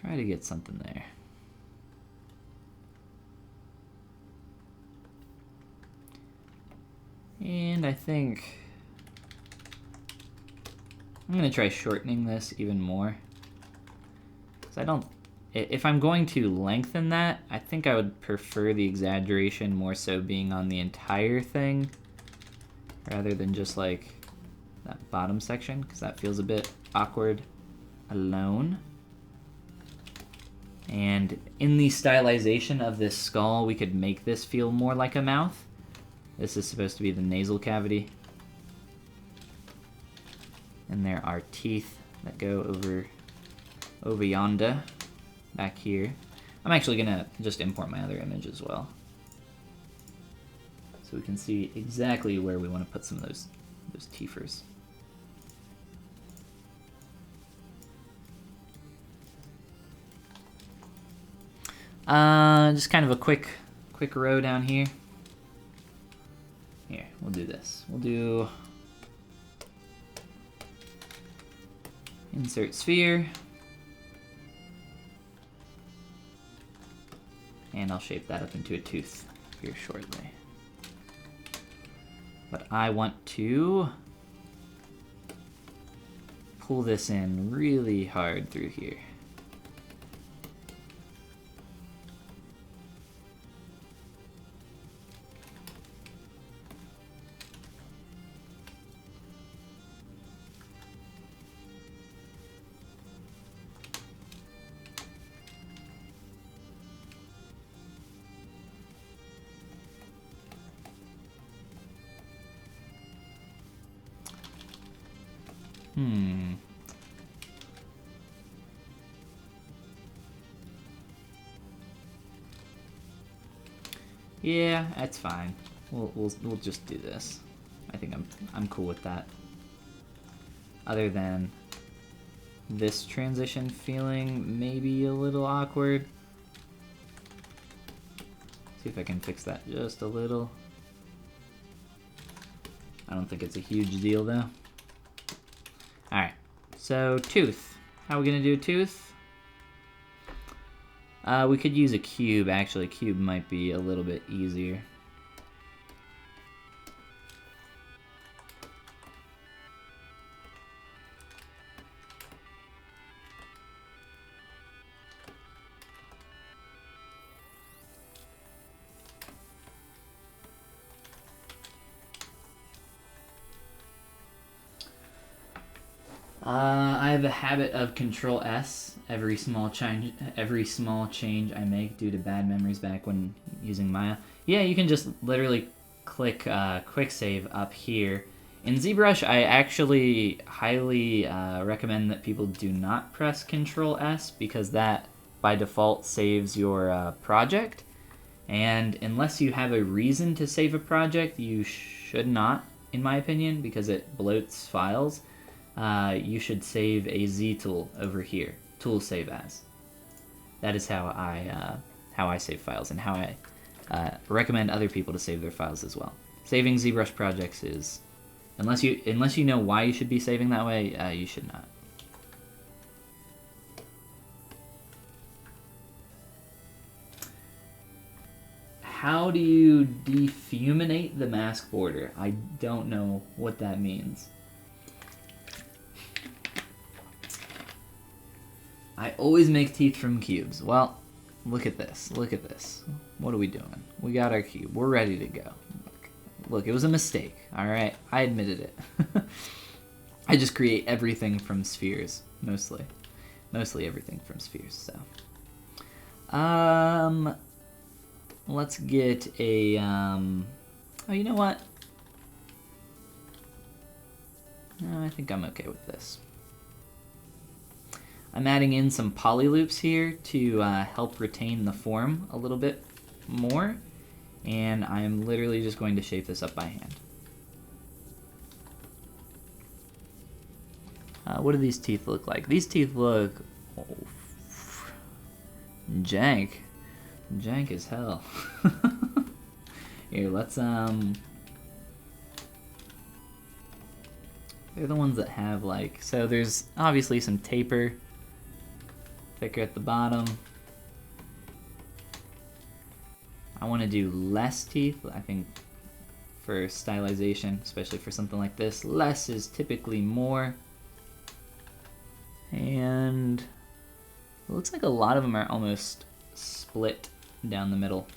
Try to get something there. And I think I'm gonna try shortening this even more. 'Cause I don't, if I'm going to lengthen that, I think I would prefer the exaggeration more so being on the entire thing rather than just like that bottom section, because that feels a bit awkward alone. And in the stylization of this skull, we could make this feel more like a mouth. This is supposed to be the nasal cavity. And there are teeth that go over yonder, back here. I'm actually gonna just import my other image as well, so we can see exactly where we want to put some of those teethers. Just kind of a quick row down here. Here, we'll do this. We'll do insert sphere, and I'll shape that up into a tooth here shortly. But I want to pull this in really hard through here. Yeah, that's fine. We'll just do this. I think I'm cool with that. Other than this transition feeling maybe a little awkward. See if I can fix that just a little. I don't think it's a huge deal though. Alright, so tooth. How are we gonna do a tooth? We could use a cube, actually. Cube might be a little bit easier. I have a habit of Control S every small change I make due to bad memories back when using Maya. Yeah, you can just literally click Quick Save up here. In ZBrush, I actually highly recommend that people do not press Control S because that by default saves your project. And unless you have a reason to save a project, you should not, in my opinion, because it bloats files. You should save a Z tool over here, tool save as. That is how I save files and how I recommend other people to save their files as well. Saving ZBrush projects is, unless you know why you should be saving that way, you should not. How do you defuminate the mask border? I don't know what that means. I always make teeth from cubes. Well, look at this. Look at this. What are we doing? We got our cube. We're ready to go. Look, it was a mistake. All right, I admitted it. I just create everything from spheres, mostly everything from spheres. So, let's get a. Oh, you know what? No, I think I'm okay with this. I'm adding in some poly loops here to help retain the form a little bit more, and I'm literally just going to shape this up by hand. What do these teeth look like? These teeth look jank as hell. Here, let's they're the ones that have like, so there's obviously some taper, thicker at the bottom. I want to do less teeth. I think for stylization, especially for something like this, less is typically more. And it looks like a lot of them are almost split down the middle.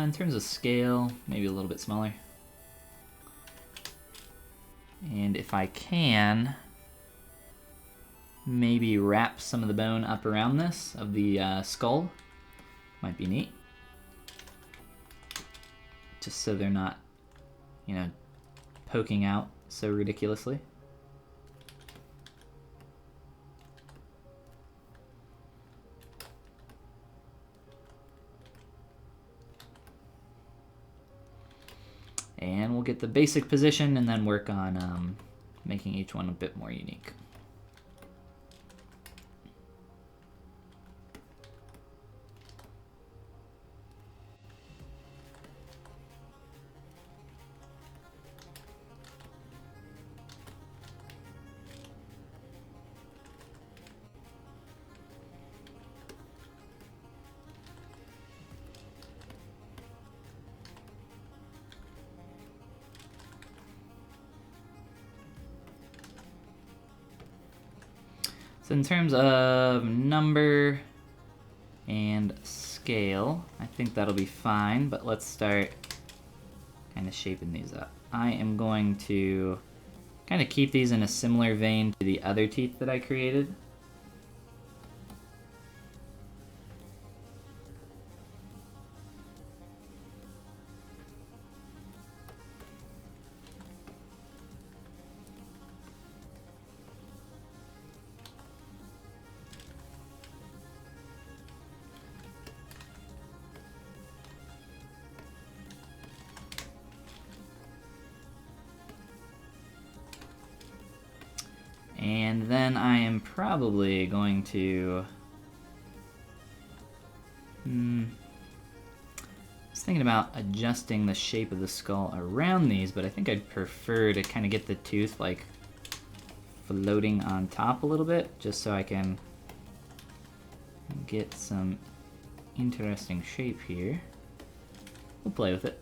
In terms of scale, maybe a little bit smaller. And if I can, maybe wrap some of the bone up around this of the skull. Might be neat. Just so they're not, you know, poking out so ridiculously. And we'll get the basic position and then work on making each one a bit more unique. So in terms of number and scale, I think that'll be fine, but let's start kind of shaping these up. I am going to kind of keep these in a similar vein to the other teeth that I created. And then I am probably going to, I was thinking about adjusting the shape of the skull around these, but I think I'd prefer to kind of get the tooth like floating on top a little bit, just so I can get some interesting shape here. We'll play with it.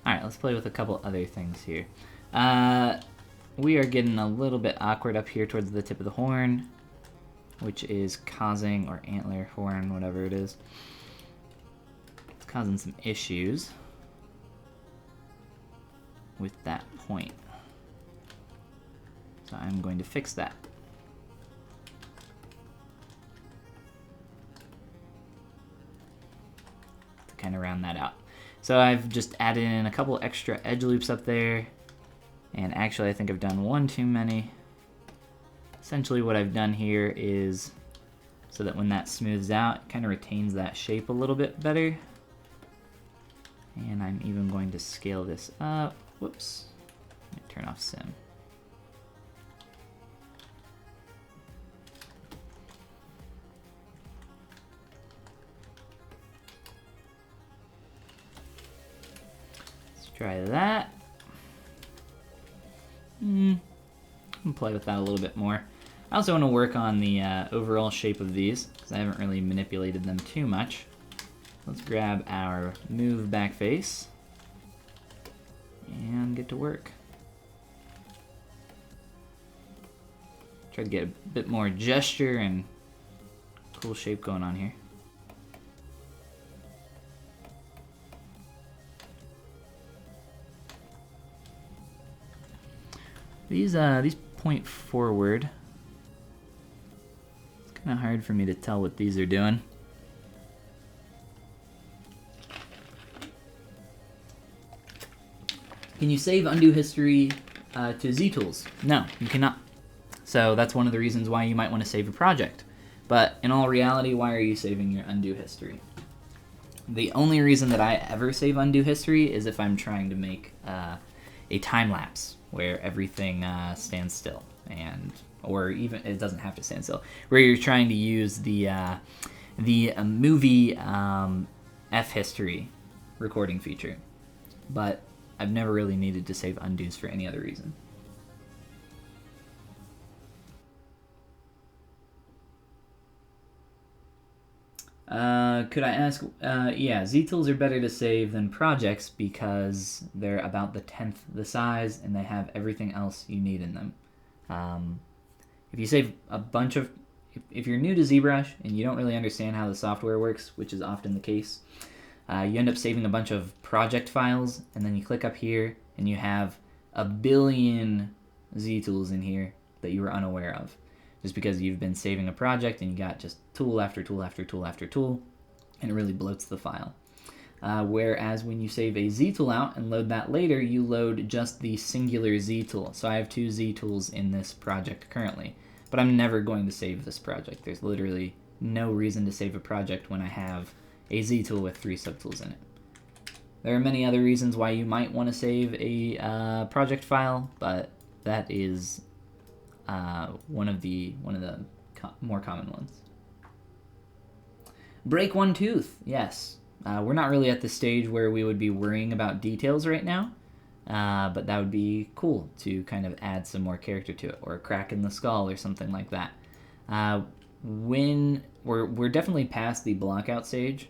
Alright, let's play with a couple other things here. We are getting a little bit awkward up here towards the tip of the horn, which is causing, or antler, horn, whatever it is. It's causing some issues with that point. So I'm going to fix that. To kind of round that out. So I've just added in a couple extra edge loops up there, and actually I think I've done one too many. Essentially what I've done here is so that when that smooths out, it kind of retains that shape a little bit better. And I'm even going to scale this up. Whoops, let me turn off sim. Try that. I'll play with that a little bit more. I also want to work on the overall shape of these, because I haven't really manipulated them too much. Let's grab our move back face and get to work. Try to get a bit more gesture and cool shape going on here. These point forward. It's kind of hard for me to tell what these are doing. Can you save undo history to Z tools? No, you cannot. So that's one of the reasons why you might want to save a project. But in all reality, why are you saving your undo history? The only reason that I ever save undo history is if I'm trying to make a time lapse where everything stands still, or even it doesn't have to stand still, where you're trying to use the movie F history recording feature. But I've never really needed to save undos for any other reason. Could I ask, yeah, Z-tools are better to save than projects because they're about the 10th the size and they have everything else you need in them. If you save a bunch of, if you're new to ZBrush and you don't really understand how the software works, which is often the case, you end up saving a bunch of project files, and then you click up here and you have a billion Z-tools in here that you were unaware of. Just because you've been saving a project and you got just tool after tool after tool after tool, and it really bloats the file. Whereas when you save a Z-tool out and load that later, you load just the singular Z-tool. So I have 2 Z-tools in this project currently, but I'm never going to save this project. There's literally no reason to save a project when I have a Z-tool with 3 subtools in it. There are many other reasons why you might want to save a project file, but that is one of the more common ones. Break one tooth, yes. We're not really at the stage where we would be worrying about details right now, but that would be cool to kind of add some more character to it, or a crack in the skull or something like that. When we're definitely past the blockout stage,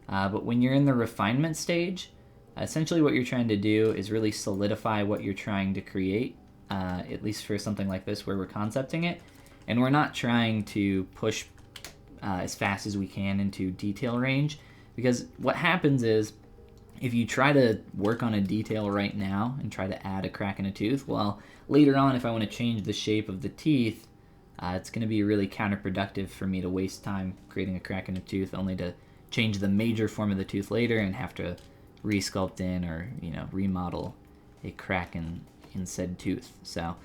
but when you're in the refinement stage, essentially what you're trying to do is really solidify what you're trying to create. At least for something like this where we're concepting it, and we're not trying to push as fast as we can into detail range, because what happens is if you try to work on a detail right now and try to add a crack in a tooth, well, later on if I want to change the shape of the teeth, it's going to be really counterproductive for me to waste time creating a crack in a tooth only to change the major form of the tooth later and have to re-sculpt in or remodel a crack in said tooth. So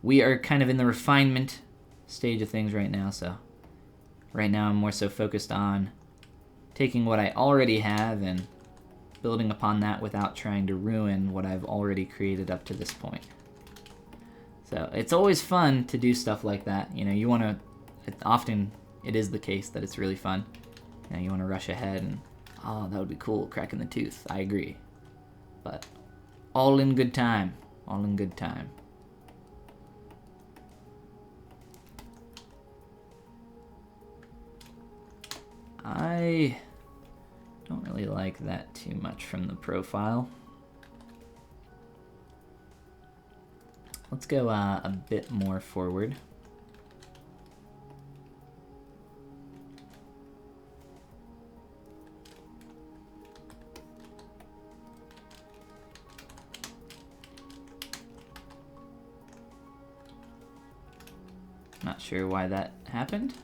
we are kind of in the refinement stage of things right now. So right now I'm more so focused on taking what I already have and building upon that without trying to ruin what I've already created up to this point. So it's always fun to do stuff like that. You want to, often it is the case that it's really fun. You want to rush ahead and, oh, that would be cool, crack in the tooth. I agree. But all in good time. All in good time. I don't really like that too much from the profile. Let's go a bit more forward. Not sure why that happened.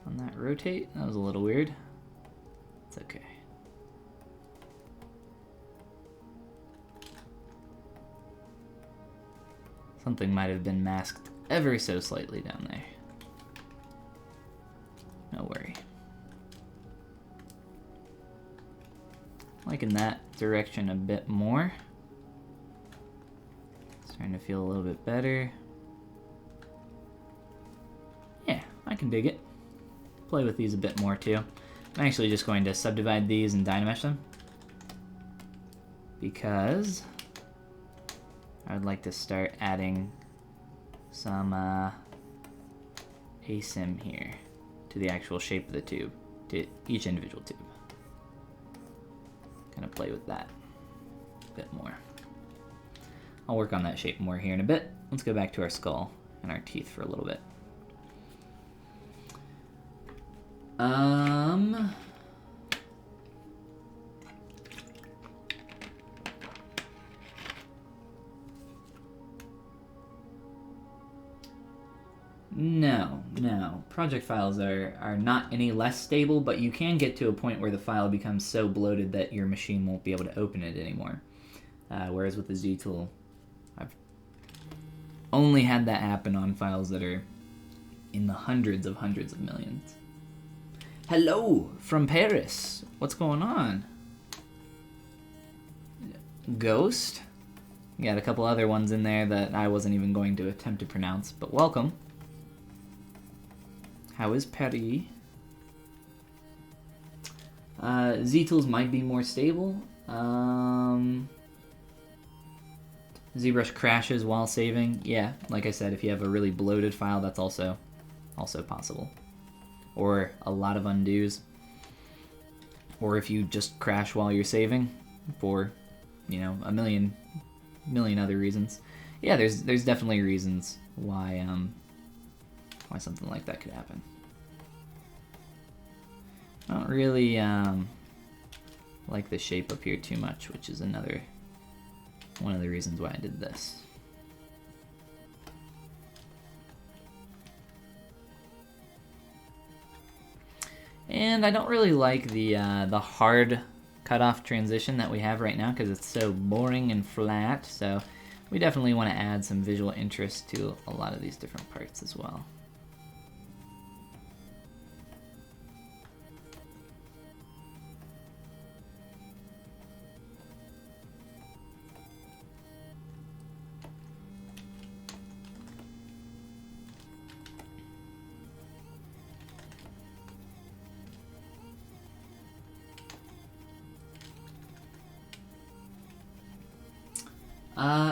On that rotate, that was a little weird. It's okay. Something might have been masked ever so slightly down there. No worry. Liking that direction a bit more. Starting to feel a little bit better. Yeah, I can dig it. Play with these a bit more too. I'm actually just going to subdivide these and dynamesh them, because I would like to start adding some asim here to the actual shape of the tube, to each individual tube. Kind of play with that a bit more. I'll work on that shape more here in a bit. Let's go back to our skull and our teeth for a little bit. No. Project files are not any less stable, but you can get to a point where the file becomes so bloated that your machine won't be able to open it anymore. Whereas with the Z tool, I've only had that happen on files that are in the hundreds of millions. Hello from Paris. What's going on? Ghost. You got a couple other ones in there that I wasn't even going to attempt to pronounce, but welcome. How is Paris? Z-tools might be more stable. ZBrush crashes while saving. Yeah, like I said, if you have a really bloated file, that's also possible. Or a lot of undos. Or if you just crash while you're saving for, you know, a million other reasons. Yeah, there's definitely reasons why something like that could happen. I don't really like the shape up here too much, which is one of the reasons why I did this. And I don't really like the hard cutoff transition that we have right now because it's so boring and flat. So we definitely want to add some visual interest to a lot of these different parts as well.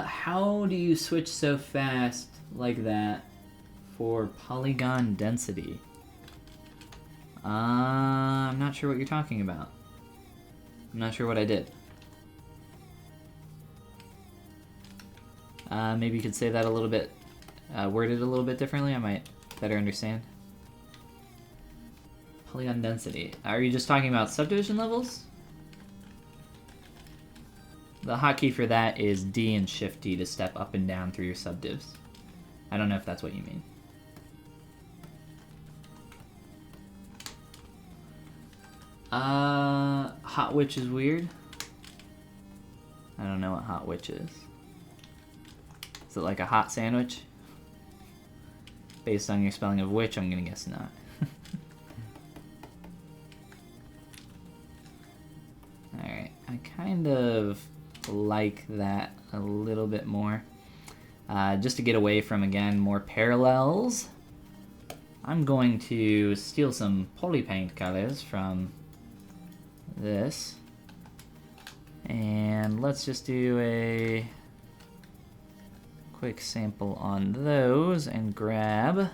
How do you switch so fast like that for polygon density? I'm not sure what you're talking about. I'm not sure what I did. Maybe you could say that a little bit, word it a little bit differently. I might better understand. Polygon density. Are you just talking about subdivision levels? The hotkey for that is D and Shift D to step up and down through your subdivs. I don't know if that's what you mean. Hot witch is weird. I don't know what hot witch is. Is it like a hot sandwich? Based on your spelling of witch, I'm gonna guess not. Alright, I kind of like that a little bit more. Just to get away from, again, more parallels, I'm going to steal some polypaint colors from this. And let's just do a quick sample on those and grab our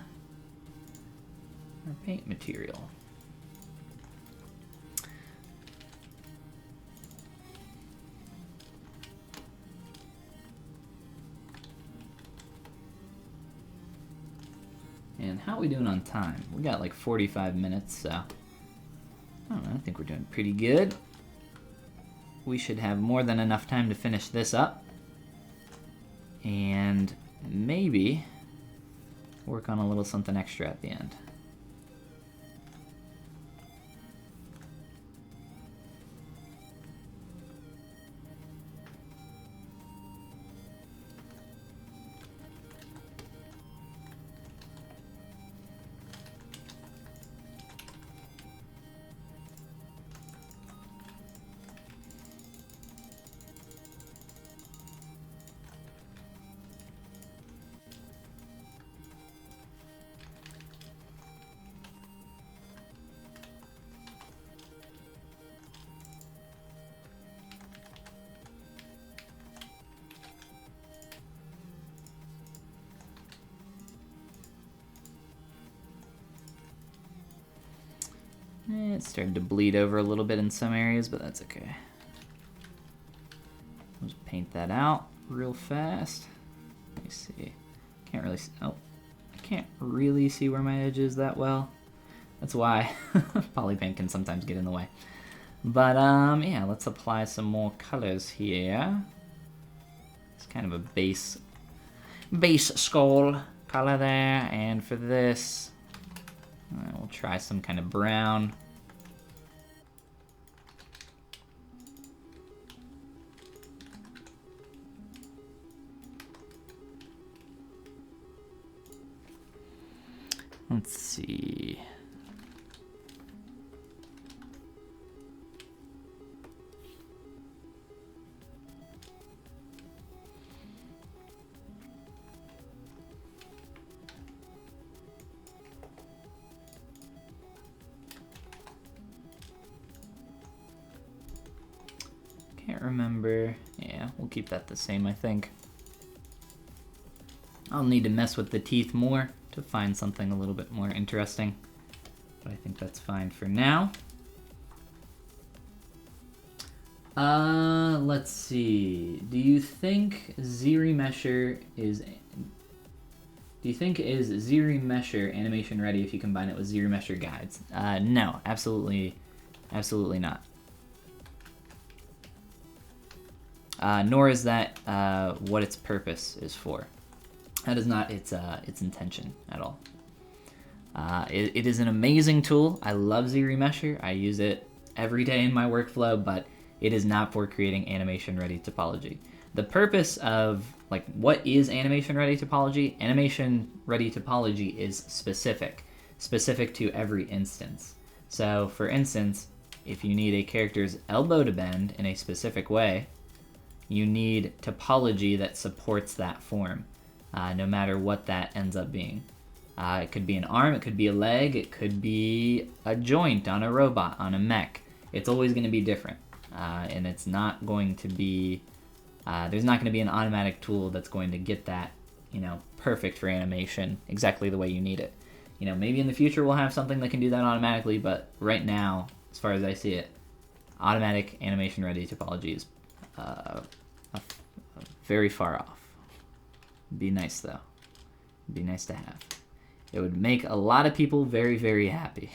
paint material. And how are we doing on time? We got like 45 minutes, so I don't know, I think we're doing pretty good. We should have more than enough time to finish this up. And maybe work on a little something extra at the end. It's starting to bleed over a little bit in some areas, but that's okay. Just paint that out real fast. Let me see. Can't really see, oh, I can't really see where my edge is that well. That's why polypaint can sometimes get in the way. But yeah, let's apply some more colors here. It's kind of a base skull color there, and for this, we'll try some kind of brown. Let's see. Can't remember. Yeah, we'll keep that the same, I think. I'll need to mess with the teeth more to find something a little bit more interesting, but I think that's fine for now. Let's see. Do you think ZRemesher is animation ready if you combine it with ZRemesher guides? No, absolutely not. Nor is that what its purpose is for. That is not its intention at all. It is an amazing tool. I love ZRemesher. I use it every day in my workflow, but it is not for creating animation-ready topology. The purpose of, like, what is animation-ready topology? Animation-ready topology is specific to every instance. So, for instance, if you need a character's elbow to bend in a specific way, you need topology that supports that form. No matter what that ends up being. It could be an arm, it could be a leg, it could be a joint on a robot, on a mech. It's always going to be different. And it's not going to be, there's not going to be an automatic tool that's going to get that, perfect for animation, exactly the way you need it. Maybe in the future we'll have something that can do that automatically, but right now, as far as I see it, automatic animation-ready topology is very far off. Be nice, though. Be nice to have. It would make a lot of people very, very happy.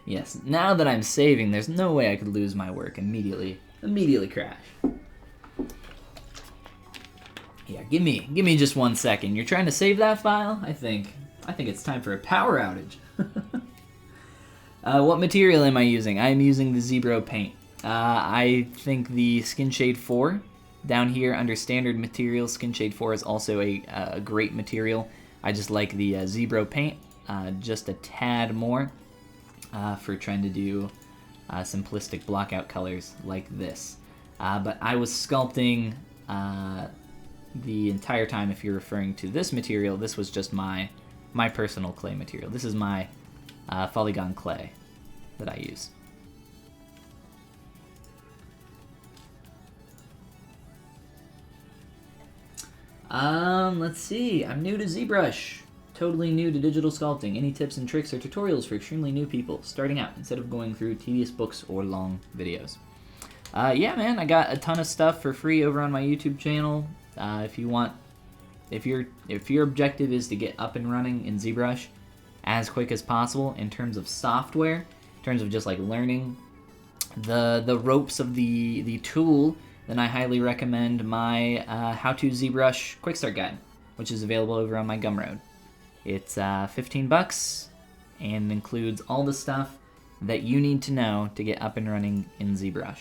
Yes, now that I'm saving, there's no way I could lose my work immediately crash. Yeah, give me just 1 second. You're trying to save that file? I think it's time for a power outage. What material am I using? I'm using the ZBrush paint. I think the Skin Shade 4 down here under standard materials, Skin Shade 4 is also a great material. I just like the ZBrush paint just a tad more for trying to do simplistic blockout colors like this. But I was sculpting the entire time. If you're referring to this material, this was just my personal clay material. This is my polygon clay that I use. Let's see. I'm new to ZBrush. Totally new to digital sculpting. Any tips and tricks or tutorials for extremely new people starting out instead of going through tedious books or long videos? Yeah, man, I got a ton of stuff for free over on my YouTube channel. If your objective is to get up and running in ZBrush as quick as possible in terms of software, in terms of just like learning the ropes of the tool, then I highly recommend my How to ZBrush Quick Start Guide, which is available over on my Gumroad. It's $15 and includes all the stuff that you need to know to get up and running in ZBrush.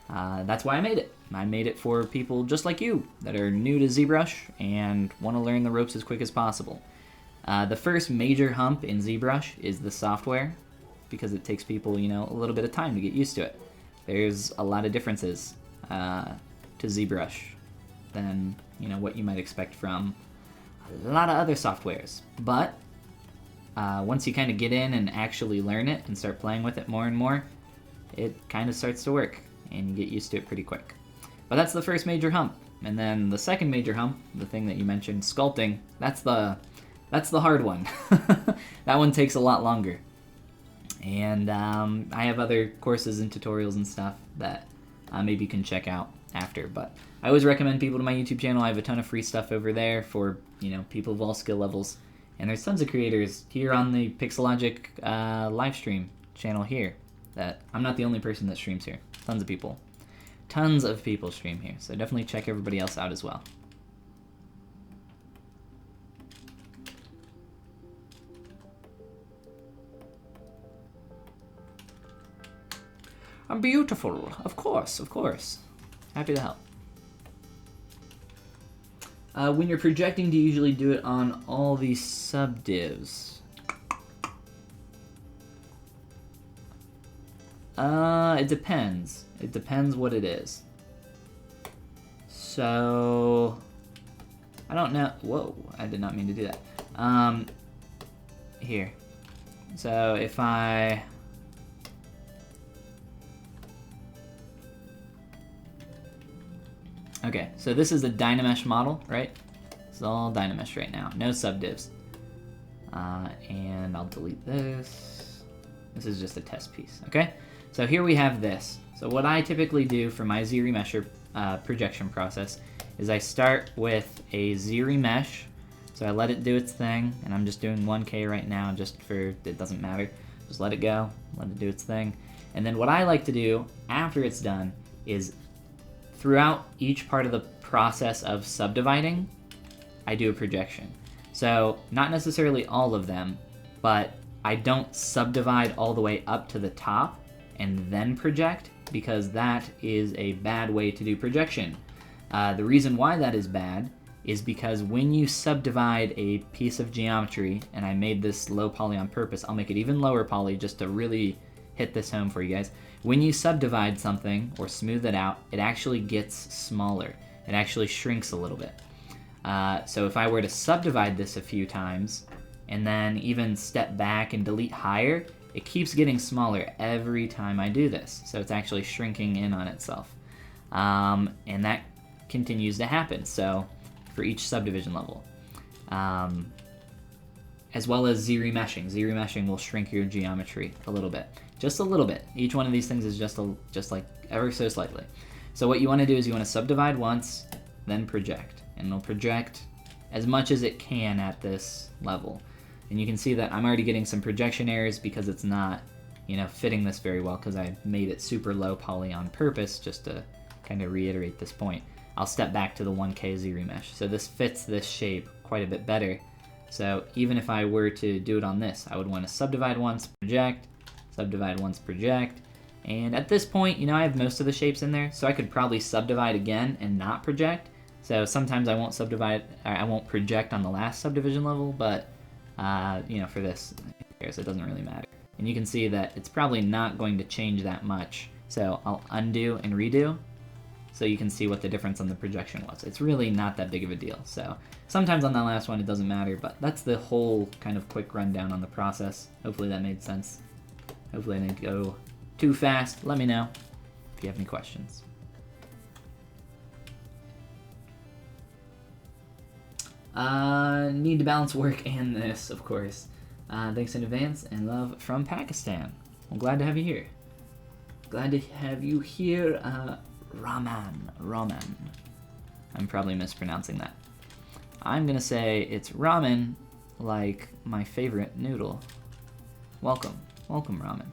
That's why I made it. I made it for people just like you that are new to ZBrush and want to learn the ropes as quick as possible. The first major hump in ZBrush is the software, because it takes people, a little bit of time to get used to it. There's a lot of differences to ZBrush than, what you might expect from a lot of other softwares. But once you kind of get in and actually learn it and start playing with it more and more, it kind of starts to work and you get used to it pretty quick. But that's the first major hump. And then the second major hump, the thing that you mentioned, sculpting, that's the hard one. That one takes a lot longer. And I have other courses and tutorials and stuff that maybe you can check out after. But I always recommend people to my YouTube channel. I have a ton of free stuff over there for, you know, people of all skill levels. And there's tons of creators here on the Pixologic live stream channel here. That I'm not the only person that streams here. Tons of people. Tons of people stream here. So definitely check everybody else out as well. I'm beautiful. Of course, of course. Happy to help. When you're projecting, do you usually do it on all these subdivs? It depends. It depends what it is. So, I don't know. Whoa, I did not mean to do that. Here. So if I... Okay, so this is a Dynamesh model, right? It's all Dynamesh right now, no subdivs. And I'll delete this. This is just a test piece, okay? So here we have this. So what I typically do for my ZRemesher projection process is I start with a ZRemesh. So I let it do its thing, and I'm just doing 1K right now just for, it doesn't matter. Just let it go, let it do its thing. And then what I like to do after it's done is throughout each part of the process of subdividing, I do a projection. So not necessarily all of them, but I don't subdivide all the way up to the top and then project, because that is a bad way to do projection. The reason why that is bad is because when you subdivide a piece of geometry, and I made this low poly on purpose, I'll make it even lower poly just to really hit this home for you guys. When you subdivide something or smooth it out, it actually gets smaller. It actually shrinks a little bit. So if I were to subdivide this a few times and then even step back and delete higher, it keeps getting smaller every time I do this. So it's actually shrinking in on itself. And that continues to happen. So for each subdivision level. As well as Z-remeshing. Z-remeshing will shrink your geometry a little bit. Just a little bit. Each one of these things is just like ever so slightly. So what you want to do is you want to subdivide once, then project. And it'll project as much as it can at this level. And you can see that I'm already getting some projection errors because it's not, you know, fitting this very well, because I made it super low poly on purpose just to kind of reiterate this point. I'll step back to the 1K Z-remesh. So this fits this shape quite a bit better. So even if I were to do it on this, I would want to subdivide once, project, subdivide once, project. And at this point, you know, I have most of the shapes in there, so I could probably subdivide again and not project. So sometimes I won't subdivide, or I won't project on the last subdivision level, but you know, for this, so it doesn't really matter. And you can see that it's probably not going to change that much. So I'll undo and redo, so you can see what the difference on the projection was. It's really not that big of a deal. So sometimes on that last one it doesn't matter, but that's the whole kind of quick rundown on the process. Hopefully that made sense. Hopefully I didn't go too fast. Let me know if you have any questions. Need to balance work and this, of course. Thanks in advance, and love from Pakistan. Well, glad to have you here. Glad to have you here, Raman. I'm probably mispronouncing that. I'm gonna say it's ramen, like my favorite noodle. Welcome, ramen.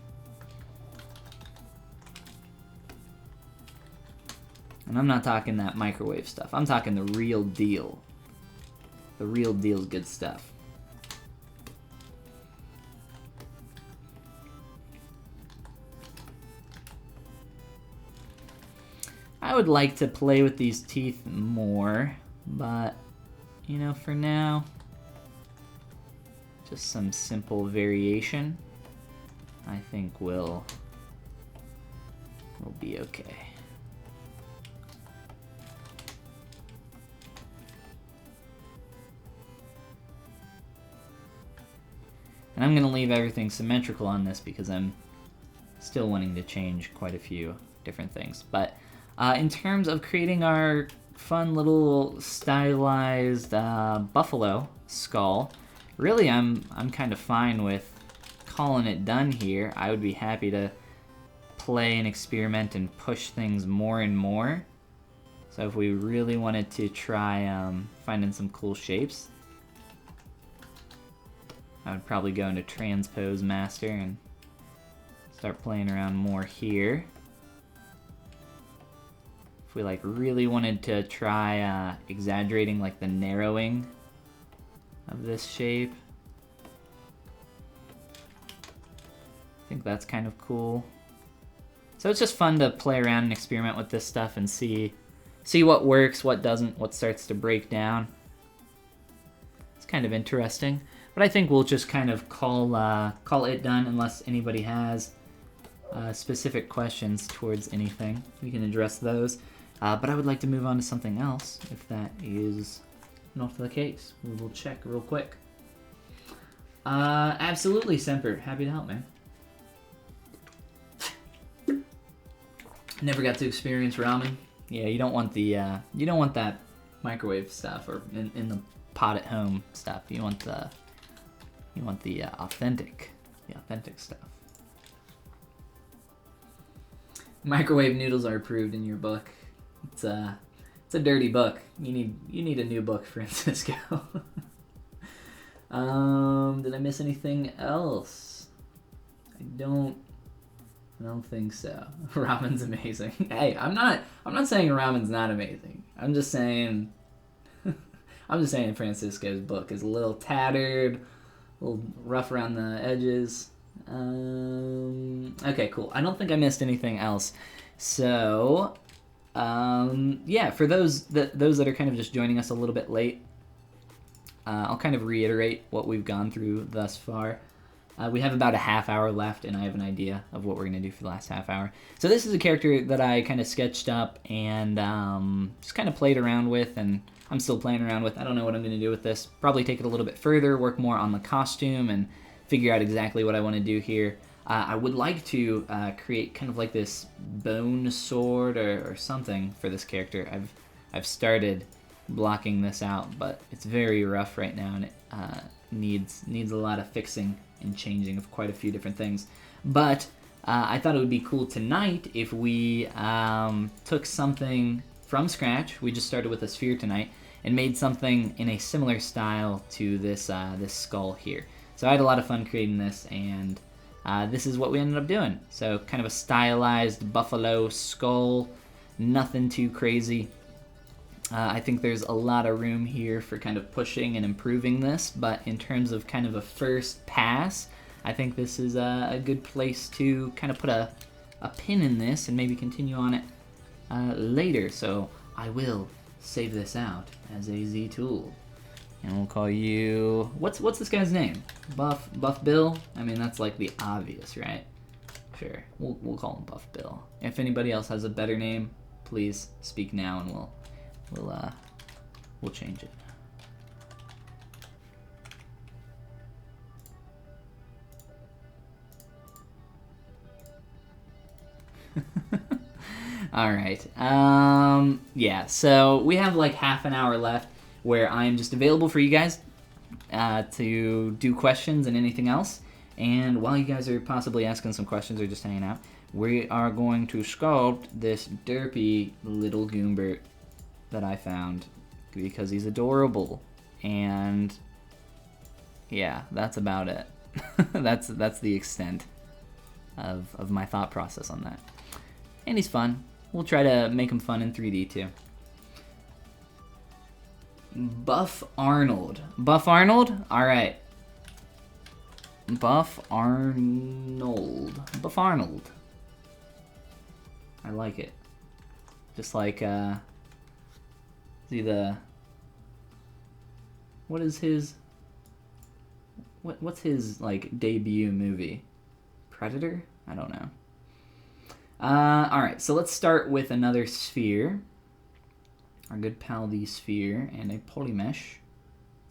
And I'm not talking that microwave stuff. I'm talking the real deal. The real deal's good stuff. I would like to play with these teeth more, but, you know, for now, just some simple variation, I think will be okay. And I'm going to leave everything symmetrical on this because I'm still wanting to change quite a few different things. But in terms of creating our fun little stylized buffalo skull, really I'm kind of fine with calling it done here. I would be happy to play and experiment and push things more and more. So if we really wanted to try finding some cool shapes, I would probably go into Transpose Master and start playing around more here. If we like really wanted to try exaggerating like the narrowing of this shape, I think that's kind of cool. So it's just fun to play around and experiment with this stuff and see what works, what doesn't, what starts to break down. It's kind of interesting. But I think we'll just kind of call it done unless anybody has specific questions towards anything. We can address those. But I would like to move on to something else, if that is not the case. We will check real quick. Absolutely, Semper. Happy to help, man. Never got to experience ramen. Yeah, you don't want the you don't want that microwave stuff or in the pot at home stuff. You want the authentic stuff. Microwave noodles are approved in your book. It's a dirty book. You need a new book, Francisco. Did I miss anything else? I don't think so. Ramen's amazing. Hey, I'm not saying ramen's not amazing. I'm just saying Francisco's book is a little tattered, a little rough around the edges. Okay, cool. I don't think I missed anything else. So, yeah, for those that are kind of just joining us a little bit late, I'll kind of reiterate what we've gone through thus far. We have about a half hour left, and I have an idea of what we're going to do for the last half hour. So this is a character that I kind of sketched up and just kind of played around with, and I'm still playing around with. I don't know what I'm going to do with this. Probably take it a little bit further, work more on the costume, and figure out exactly what I want to do here. I would like to create kind of like this bone sword or something for this character. I've started blocking this out, but it's very rough right now, and it needs a lot of fixing and changing of quite a few different things. But I thought it would be cool tonight if we took something from scratch. We just started with a sphere tonight and made something in a similar style to this this skull here. So I had a lot of fun creating this, and this is what we ended up doing. So kind of a stylized buffalo skull, nothing too crazy. I think there's a lot of room here for kind of pushing and improving this, but in terms of kind of a first pass, I think this is a good place to kind of put a pin in this and maybe continue on it later. So I will save this out as a Z tool. And we'll call you, what's this guy's name? Buff Bill? I mean, that's like the obvious, right? Sure, we'll call him Buff Bill. If anybody else has a better name, please speak now and we'll change it. All right. Yeah, so we have like half an hour left where I'm just available for you guys to do questions and anything else. And while you guys are possibly asking some questions or just hanging out, we are going to sculpt this derpy little Goombert that I found because he's adorable. And yeah, that's about it. that's the extent of my thought process on that. And he's fun. We'll try to make him fun in 3D too. Buff Arnold. Buff Arnold? Alright. Buff Arnold. Buff Arnold. I like it. Just like, see the... What is his... What's his, like, debut movie? Predator? I don't know. Alright, so let's start with another sphere. Our good pal the sphere and a polymesh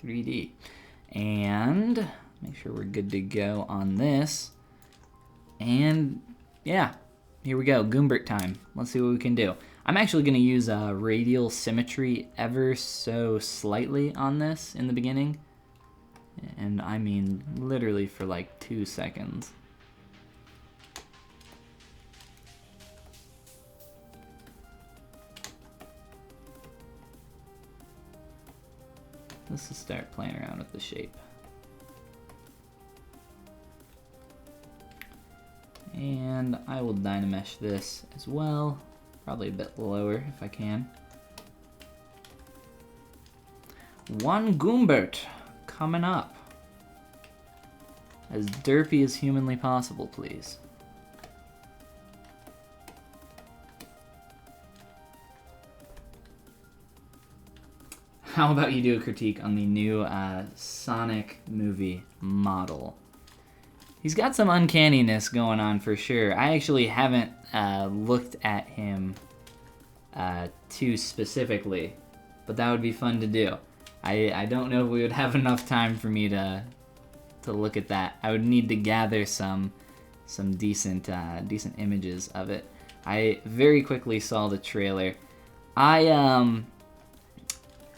3D. And make sure we're good to go on this. And yeah, here we go, Goombert time. Let's see what we can do. I'm actually going to use radial symmetry ever so slightly on this in the beginning. And I mean literally for like 2 seconds. Let's just start playing around with the shape. And I will Dynamesh this as well, probably a bit lower if I can. One Goombert coming up. As derpy as humanly possible, please. How about you do a critique on the new Sonic movie model? He's got some uncanniness going on for sure. I actually haven't looked at him too specifically, but that would be fun to do. I don't know if we would have enough time for me to look at that. I would need to gather some decent images of it. I very quickly saw the trailer.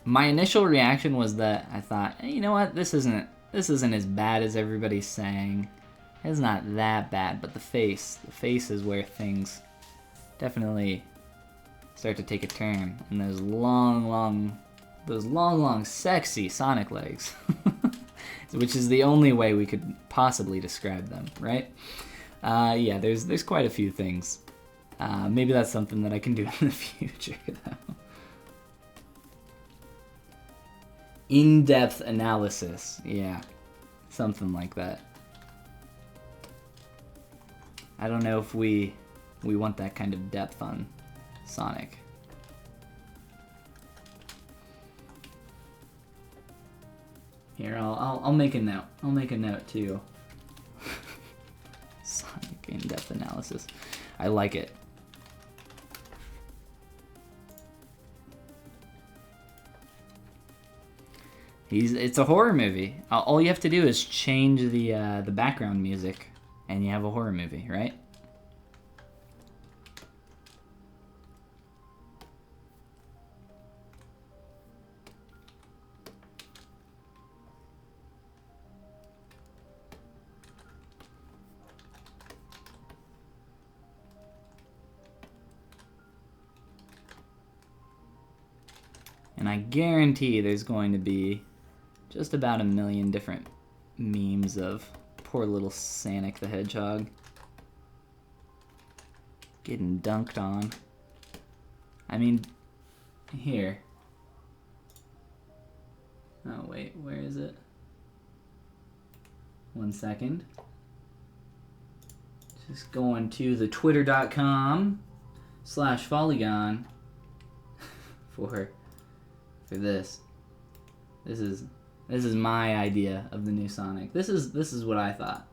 My initial reaction was that I thought, hey, you know what, this isn't as bad as everybody's saying. It's not that bad, but the face is where things definitely start to take a turn. And those long, sexy Sonic legs, which is the only way we could possibly describe them, right? Yeah, there's quite a few things. Maybe that's something that I can do in the future, though. In-depth analysis, yeah, something like that. I don't know if we want that kind of depth on Sonic. Here, I'll make a note. I'll make a note too. Sonic in-depth analysis. I like it. It's a horror movie. All you have to do is change the background music, and you have a horror movie, right? And I guarantee there's going to be just about 1 million different memes of poor little Sonic the Hedgehog getting dunked on. I mean, here. Oh wait, where is it? 1 second. Just going to the twitter.com/Polygon for this. This is my idea of the new Sonic. This is what I thought.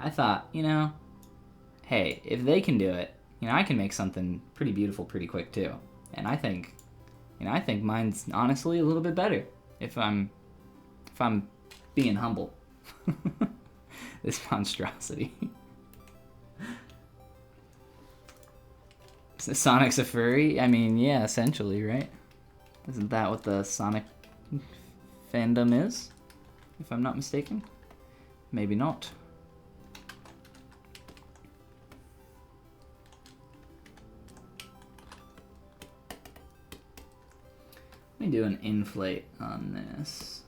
I thought, you know, hey, if they can do it, you know, I can make something pretty beautiful pretty quick too. And I think mine's honestly a little bit better if I'm being humble. This monstrosity. Sonic's a furry? I mean, yeah, essentially, right? Isn't that what the Sonic fandom is? If I'm not mistaken? Maybe not. Let me do an inflate on this.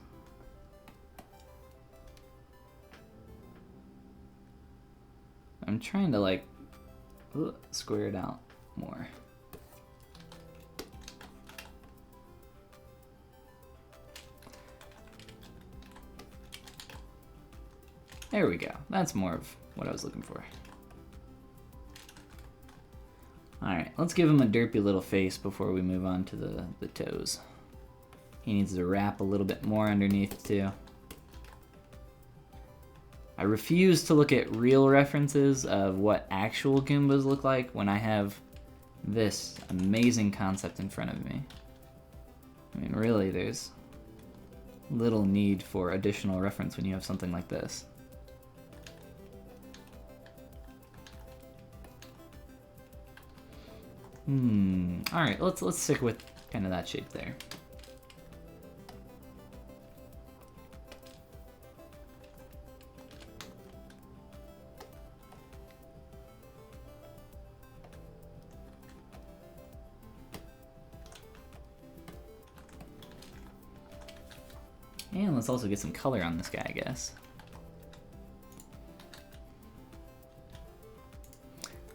I'm trying to like square it out more. There we go. That's more of what I was looking for. Alright, let's give him a derpy little face before we move on to the toes. He needs to wrap a little bit more underneath too. I refuse to look at real references of what actual Goombas look like when I have this amazing concept in front of me. I mean, really, there's little need for additional reference when you have something like this. Alright, let's stick with kind of that shape there. And let's also get some color on this guy, I guess.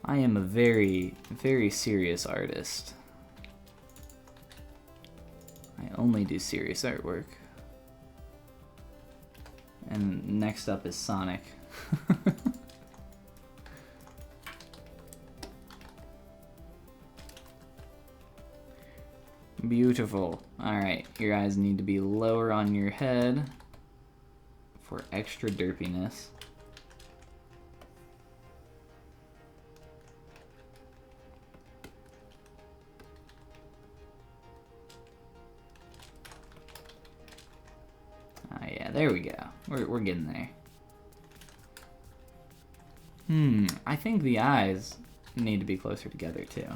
I am a very, very serious artist. I only do serious artwork. And next up is Sonic. Beautiful. Alright, your eyes need to be lower on your head for extra derpiness. Yeah, there we go. We're getting there. I think the eyes need to be closer together too.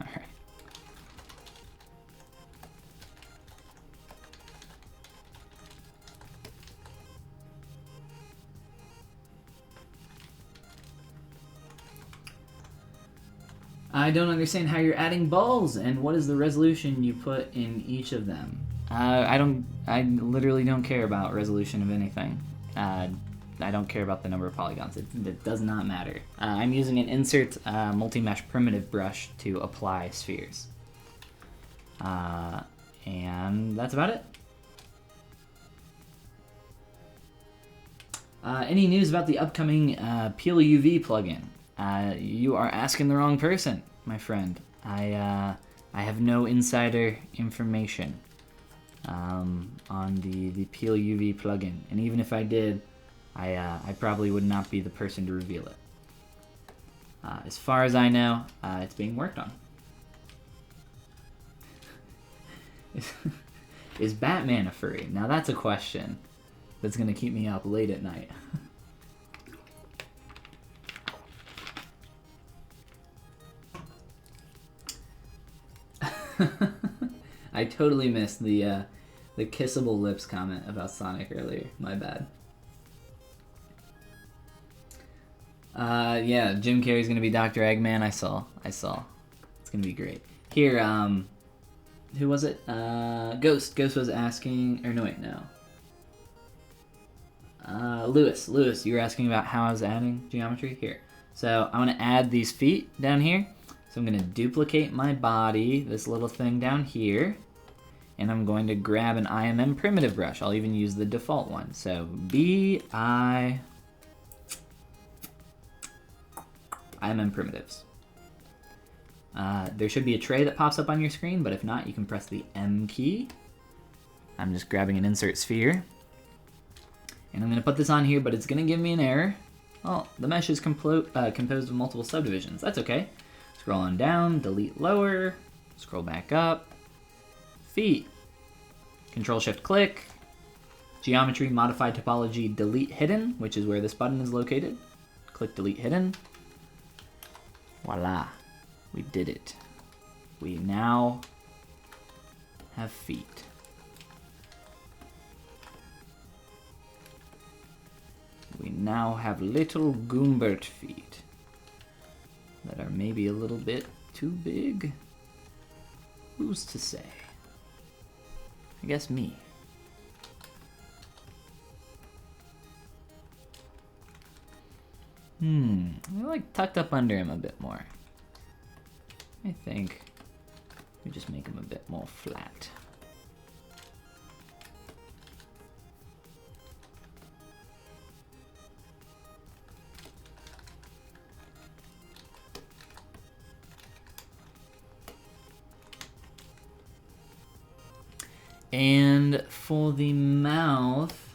Alright. I don't understand how you're adding balls, and what is the resolution you put in each of them? I literally don't care about resolution of anything. I don't care about the number of polygons. It does not matter. I'm using an insert multi-mesh primitive brush to apply spheres. And that's about it. Any news about the upcoming Peel UV plugin? You are asking the wrong person, my friend. I have no insider information on the Peel UV plugin, and even if I did, I probably would not be the person to reveal it. As far as I know, it's being worked on. Is Batman a furry? Now that's a question that's gonna keep me up late at night. I totally missed the kissable lips comment about Sonic earlier. My bad. Yeah, Jim Carrey's gonna be Dr. Eggman. I saw. It's gonna be great. Here, who was it? Ghost. Ghost was asking, or no, wait, no. Lewis, you were asking about how I was adding geometry? Here. So I want to add these feet down here. So I'm going to duplicate my body, this little thing down here, and I'm going to grab an IMM primitive brush. I'll even use the default one. So IMM primitives. There should be a tray that pops up on your screen, but if not, you can press the M key. I'm just grabbing an insert sphere. And I'm going to put this on here, but it's going to give me an error. Oh, the mesh is composed of multiple subdivisions. That's okay. Scroll on down, delete lower, scroll back up, feet, Control-Shift-Click, geometry, modify topology, delete hidden, which is where this button is located. Click delete hidden. Voila, we did it. We now have feet. We now have little Goombert feet that are maybe a little bit too big. Who's to say? I guess me. I like tucked up under him a bit more. I think we just make him a bit more flat. And for the mouth,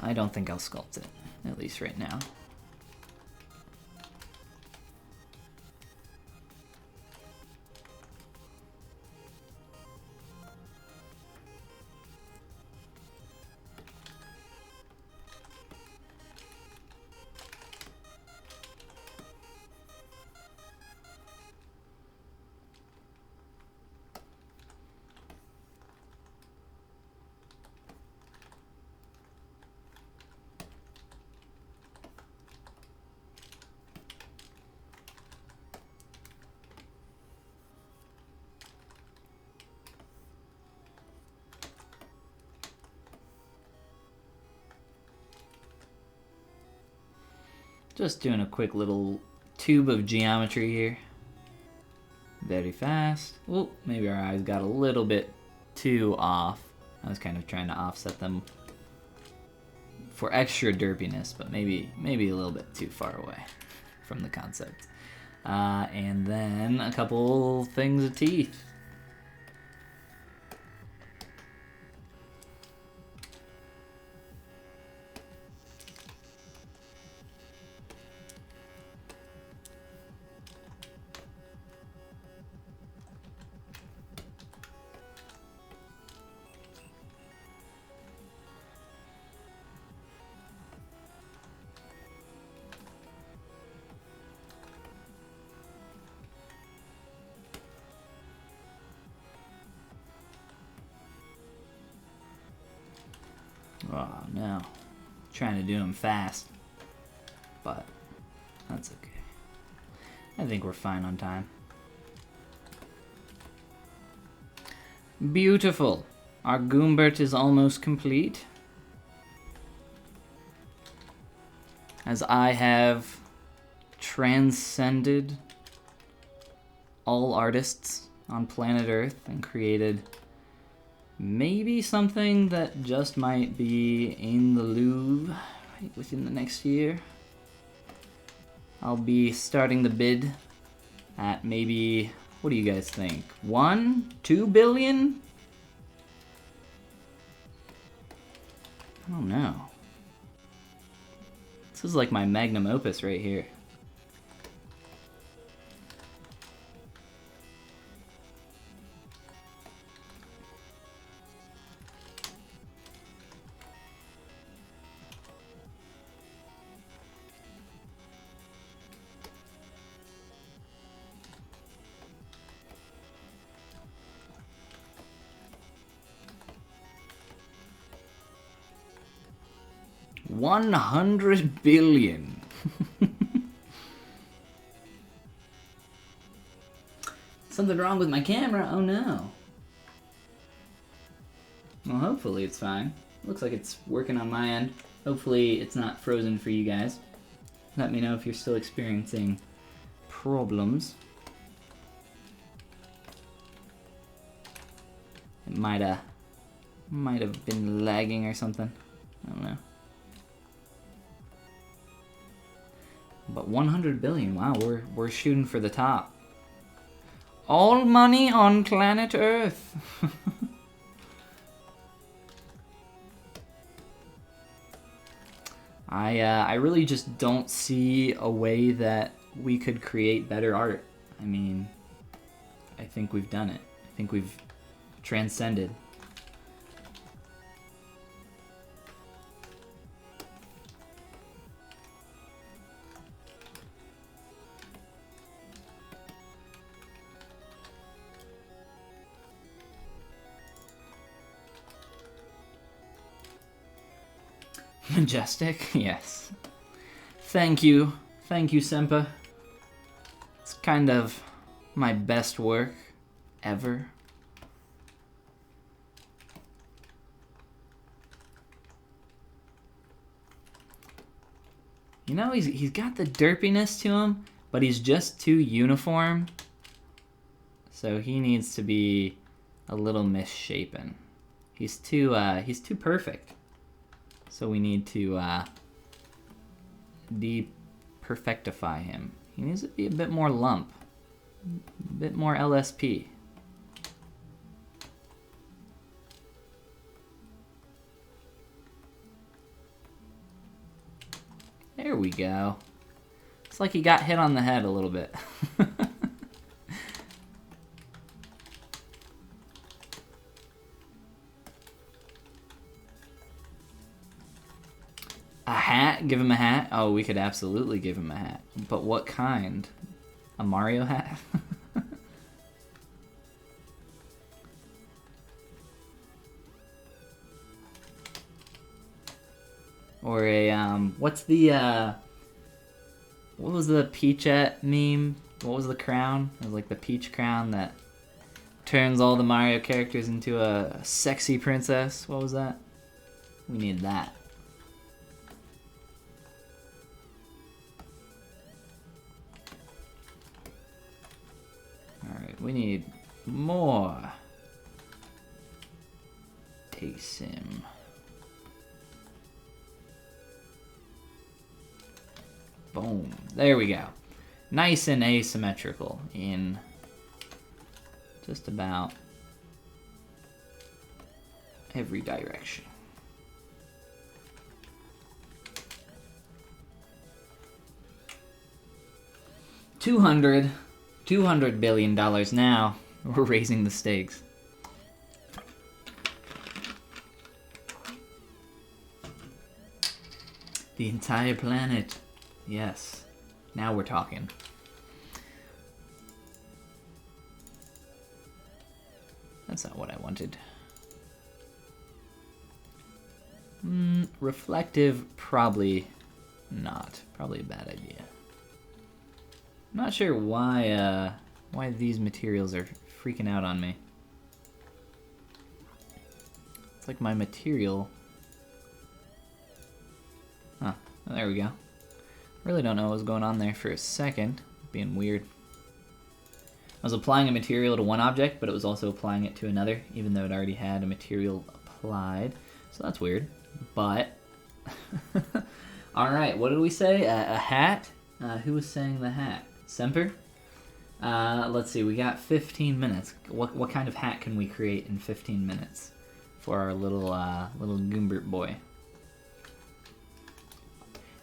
I don't think I'll sculpt it, at least right now. Just doing a quick little tube of geometry here. Very fast. Oh, maybe our eyes got a little bit too off. I was kind of trying to offset them for extra derpiness, but maybe a little bit too far away from the concept. And then a couple things of teeth. Oh no, trying to do them fast, but that's okay. I think we're fine on time. Beautiful. Our Goombert is almost complete. As I have transcended all artists on planet Earth and created maybe something that just might be in the Louvre right within the next year. I'll be starting the bid at maybe, what do you guys think? 1-2 billion? I don't know. This is like my magnum opus right here. $100 billion. Something wrong with my camera? Oh no. Well, hopefully it's fine. Looks like it's working on my end. Hopefully it's not frozen for you guys. Let me know if you're still experiencing problems. It might have been lagging or something. I don't know. But 100 billion, wow, we're shooting for the top. All money on planet Earth. I really just don't see a way that we could create better art. I mean, I think we've done it. I think we've transcended. Majestic, yes. Thank you, Senpa. It's kind of my best work ever. You know, he's got the derpiness to him, but he's just too uniform. So he needs to be a little misshapen. He's too perfect. So we need to de-perfectify him. He needs to be a bit more lump, a bit more LSP. There we go. It's like he got hit on the head a little bit. A hat? Give him a hat? Oh, we could absolutely give him a hat. But what kind? A Mario hat? Or a, what's the, what was the Peachette meme? What was the crown? It was like the peach crown that turns all the Mario characters into a sexy princess. What was that? We need that. We need more ASIM. Boom. There we go. Nice and asymmetrical in just about every direction. $200 billion now. We're raising the stakes. The entire planet. Yes. Now we're talking. That's not what I wanted. Reflective, probably not. Probably a bad idea. I'm not sure why these materials are freaking out on me. It's like my material. Huh, there we go. Really don't know what was going on there for a second. Being weird. I was applying a material to one object, but it was also applying it to another, even though it already had a material applied. So that's weird. But, alright, what did we say? A hat? Who was saying the hat? Semper? Let's see, we got 15 minutes. What kind of hat can we create in 15 minutes for our little Goombert boy?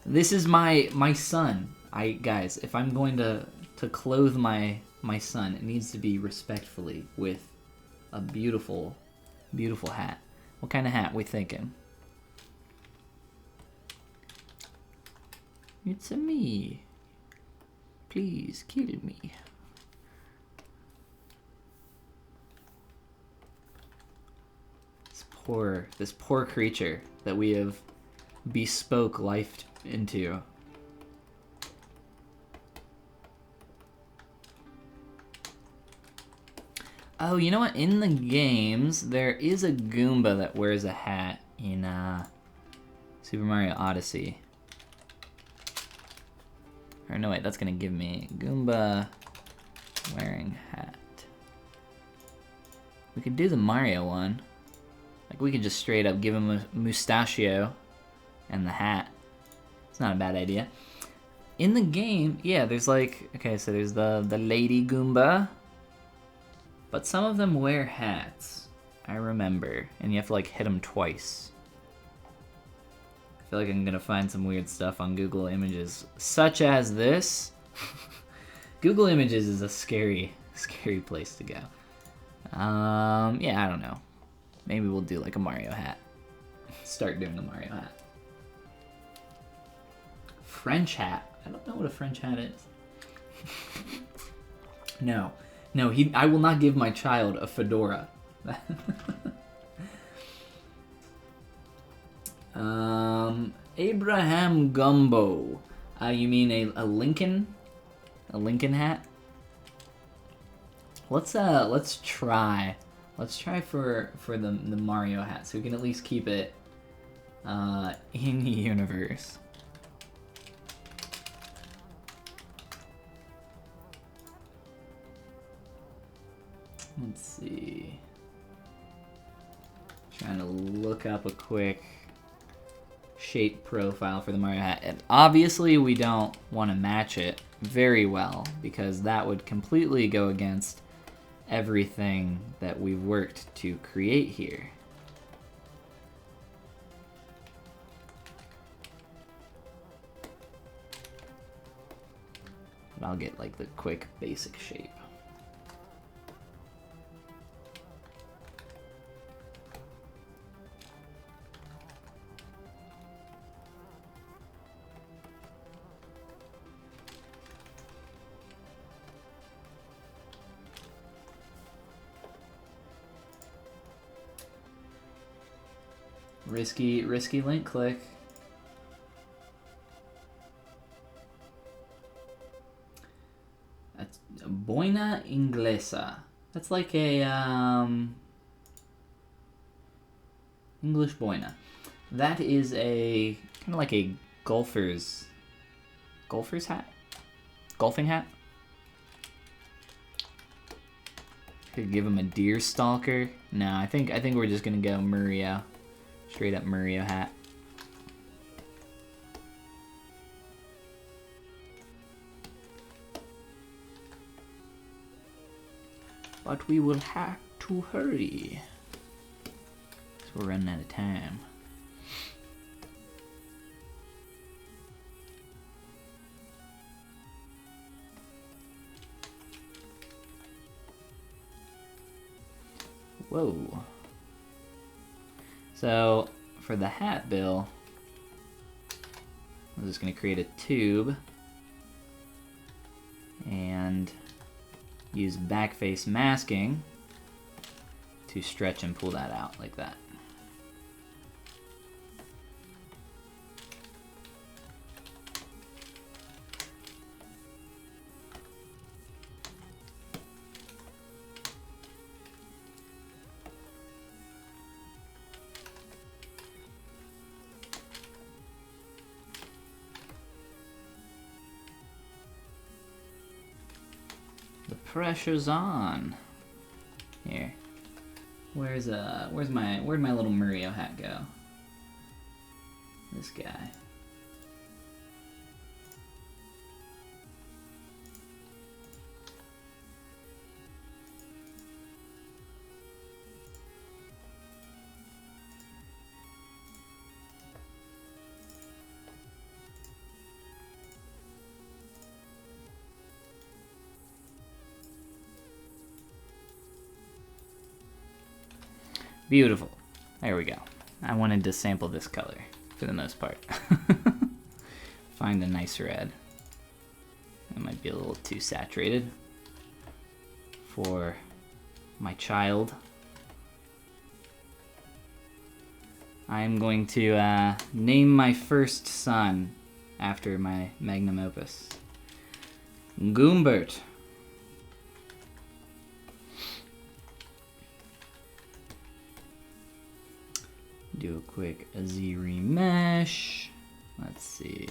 This is my son. Guys, if I'm going to clothe my son, it needs to be respectfully with a beautiful, beautiful hat. What kind of hat we thinking? It's a me. Please kill me. This poor creature that we have bespoke life into. Oh, you know what? In the games, there is a Goomba that wears a hat in Super Mario Odyssey. Or no, wait, that's gonna give me Goomba wearing hat. We could do the Mario one. Like, we could just straight up give him a mustachio and the hat. It's not a bad idea. In the game, yeah, there's like, okay, so there's the Lady Goomba. But some of them wear hats, I remember. And you have to like hit them twice. I feel like I'm gonna find some weird stuff on Google Images, such as this. Google Images is a scary place to go. Yeah, I don't know. Maybe we'll do like a Mario hat. Start doing a Mario hat. French hat. I don't know what a French hat is. No, I will not give my child a fedora. Abraham Gumbo. You mean a Lincoln? A Lincoln hat? Let's try. Let's try for the Mario hat, so we can at least keep it in the universe. Let's see. Trying to look up a quick shape profile for the Mario hat. And obviously we don't want to match it very well, because that would completely go against everything that we've worked to create here. But I'll get like the quick basic shape. Risky link click. That's boina inglesa. That's like a English boina. That is a kind of like a golfer's hat. Golfing hat. Could give him a deer stalker. No, I think we're just gonna go Murio. Straight up Murio hat. But we will have to hurry. So we're running out of time. Whoa. So for the hat bill, I'm just going to create a tube and use backface masking to stretch and pull that out like that. Pressure's on. Here. Where'd my little Murio hat go? This guy. Beautiful. There we go. I wanted to sample this color for the most part. Find a nice red. It might be a little too saturated for my child. I'm going to name my first son after my magnum opus. Goombert. Do a quick Z remesh. Let's see.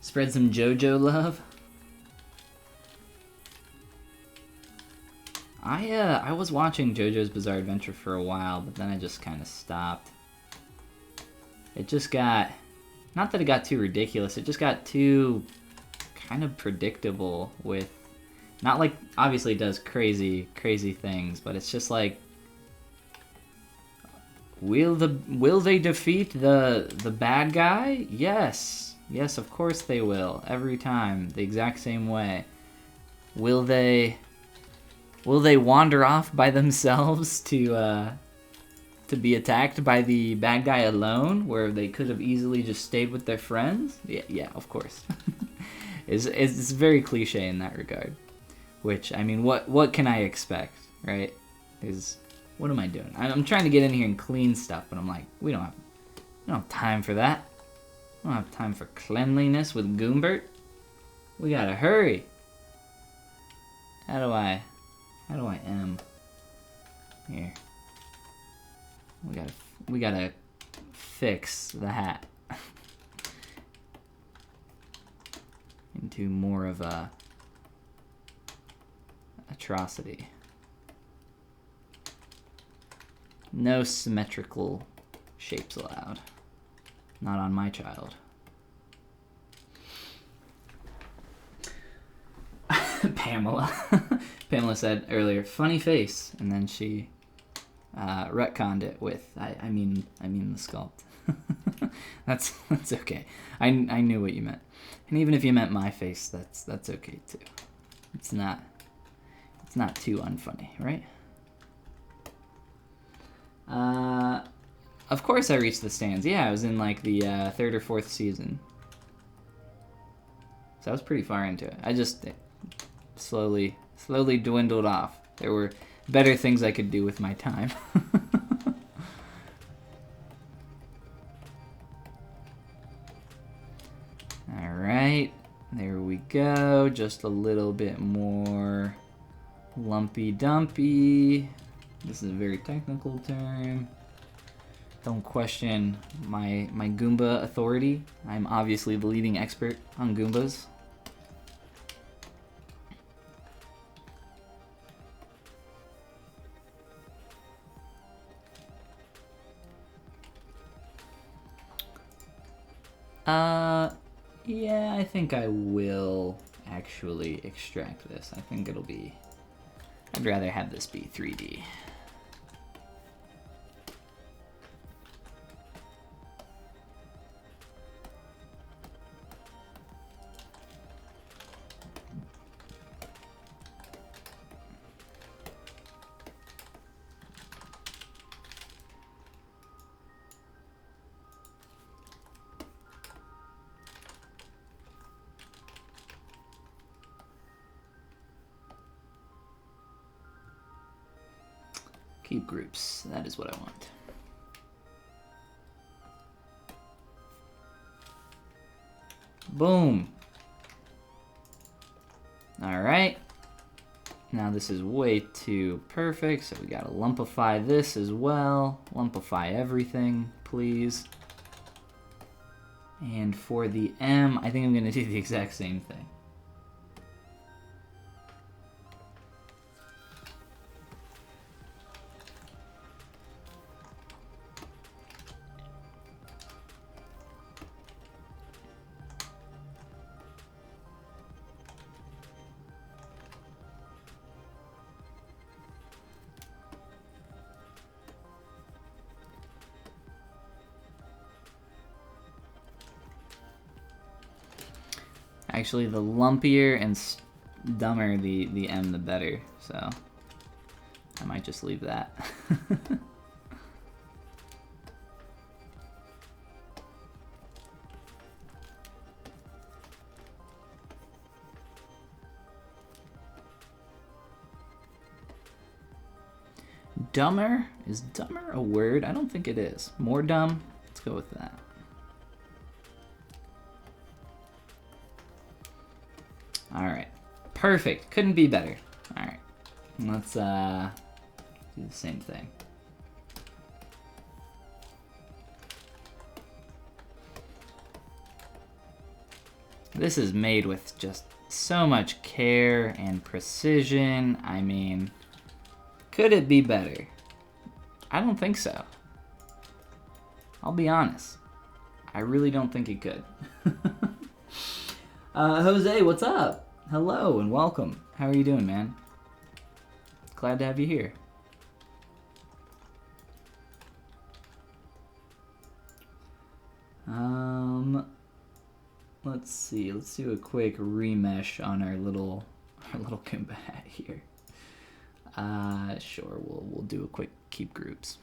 Spread some JoJo love. I was watching JoJo's Bizarre Adventure for a while, but then I just kind of stopped. It just got, not that it got too ridiculous, it just got too kind of predictable with, not like, obviously it does crazy things, but it's just like, will they defeat the bad guy? Yes, of course they will, every time, the exact same way. Will they wander off by themselves to be attacked by the bad guy alone, where they could have easily just stayed with their friends? Yeah, of course. It's very cliche in that regard. Which, I mean, what can I expect, right? What am I doing? I'm trying to get in here and clean stuff, but I'm like, we don't have time for that. We don't have time for cleanliness with Goombert. We gotta hurry. How do I M? Here. We gotta fix the hat into more of a atrocity. No symmetrical shapes allowed. Not on my child. Pamela. Pamela said earlier, funny face, and then she retconned it with, I mean the sculpt. That's okay. I knew what you meant, and even if you meant my face, that's okay too. It's not too unfunny, right? Of course I reached the stands. Yeah, I was in like the 3rd or 4th season, so I was pretty far into it. I just slowly dwindled off. There were better things I could do with my time. Alright, there we go. Just a little bit more lumpy dumpy. This is a very technical term. Don't question my Goomba authority. I'm obviously the leading expert on Goombas. Yeah, I think I will actually extract this. I think it'll be... I'd rather have this be 3D. Keep groups, that is what I want. Boom. All right. Now this is way too perfect, so we gotta lumpify this as well. Lumpify everything, please. And for the M, I think I'm gonna do the exact same thing. Actually, the lumpier and dumber the M, the better. So I might just leave that. Dumber? Is dumber a word? I don't think it is. More dumb? Let's go with that. Alright. Perfect. Couldn't be better. Alright. Let's do the same thing. This is made with just so much care and precision. I mean, could it be better? I don't think so. I'll be honest. I really don't think it could. Jose, what's up? Hello and welcome. How are you doing, man? Glad to have you here. Let's see. Let's do a quick remesh on our little Goomba hat here. Sure. We'll do a quick keep groups.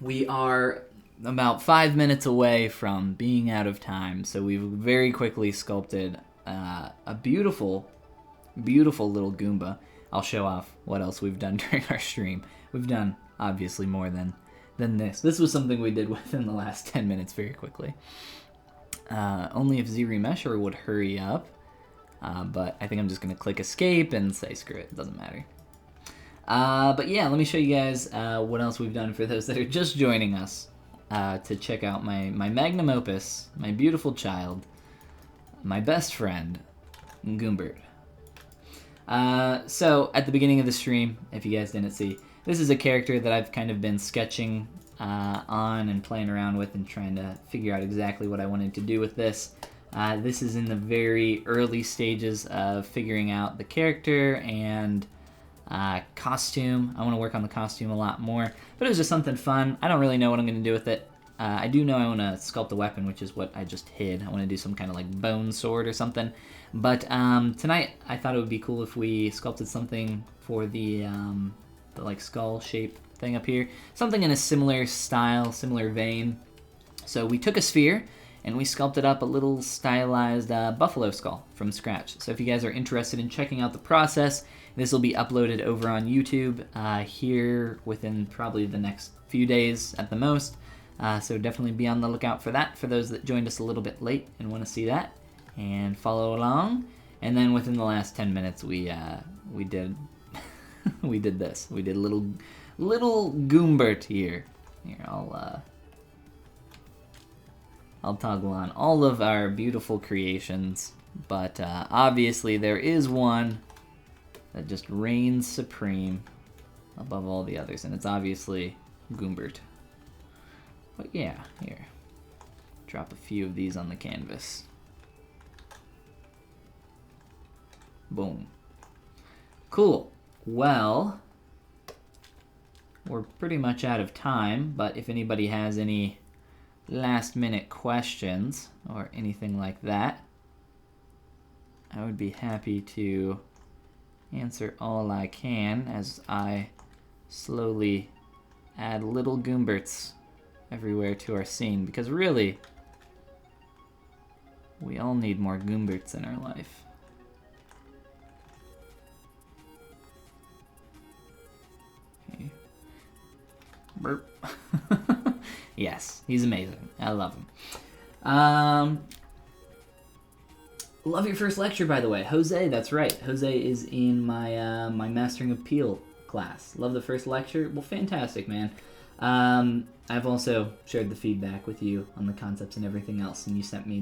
We are about 5 minutes away from being out of time, so we've very quickly sculpted a beautiful, beautiful little Goomba. I'll show off what else we've done during our stream. We've done, obviously, more than this. This was something we did within the last 10 minutes very quickly. Only if ZRemesher would hurry up, but I think I'm just going to click escape and say screw it, doesn't matter. But yeah, let me show you guys what else we've done for those that are just joining us to check out my magnum opus, my beautiful child, my best friend, Goombert. So at the beginning of the stream, if you guys didn't see, this is a character that I've kind of been sketching on and playing around with and trying to figure out exactly what I wanted to do with this. This is in the very early stages of figuring out the character and costume. I want to work on the costume a lot more, but it was just something fun. I don't really know what I'm going to do with it. I do know I want to sculpt a weapon, which is what I just hid. I want to do some kind of like bone sword or something. But tonight I thought it would be cool if we sculpted something for the like skull shape thing up here. Something in a similar style, similar vein. So we took a sphere and we sculpted up a little stylized buffalo skull from scratch. So if you guys are interested in checking out the process, this will be uploaded over on YouTube here within probably the next few days at the most. So definitely be on the lookout for that for those that joined us a little bit late and want to see that and follow along. And then within the last 10 minutes we did we did this. We did little Goombert here. Here, I'll toggle on all of our beautiful creations, but obviously there is one that just reigns supreme above all the others, and it's obviously Goombert. But yeah, here. Drop a few of these on the canvas. Boom. Cool. Well, we're pretty much out of time, but if anybody has any last minute questions or anything like that, I would be happy to answer all I can as I slowly add little Goomberts everywhere to our scene, because really, we all need more Goomberts in our life. Okay. Burp. Yes, he's amazing. I love him. Love your first lecture, by the way. Jose, that's right. Jose is in my my Mastering of Peel class. Love the first lecture. Well, fantastic, man. I've also shared the feedback with you on the concepts and everything else, and you sent me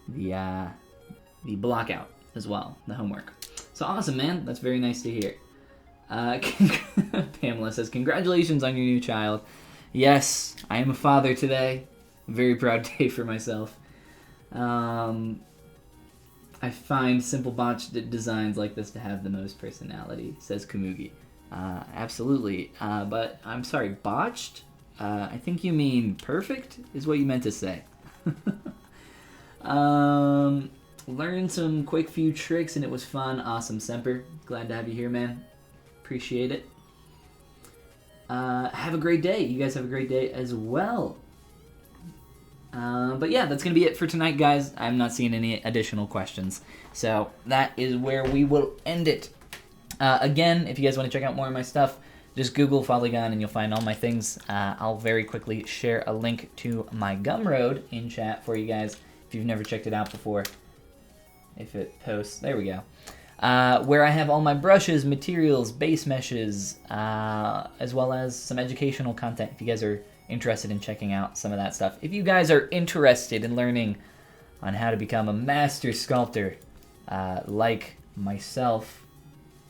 the block out as well, the homework. So awesome, man. That's very nice to hear. Pamela says, congratulations on your new child. Yes, I am a father today. Very proud day for myself. I find simple botched designs like this to have the most personality, says Kamugi. Absolutely. But I'm sorry, botched? I think you mean perfect is what you meant to say. Learned some quick few tricks and it was fun. Awesome, Semper. Glad to have you here, man. Appreciate it. Have a great day. You guys have a great day as well. But yeah, that's going to be it for tonight, guys. I'm not seeing any additional questions. So that is where we will end it. Again, if you guys want to check out more of my stuff, just Google Polygon and you'll find all my things. I'll very quickly share a link to my Gumroad in chat for you guys if you've never checked it out before. If it posts, there we go. Where I have all my brushes, materials, base meshes, as well as some educational content if you guys are interested in checking out some of that stuff. If you guys are interested in learning on how to become a master sculptor, like myself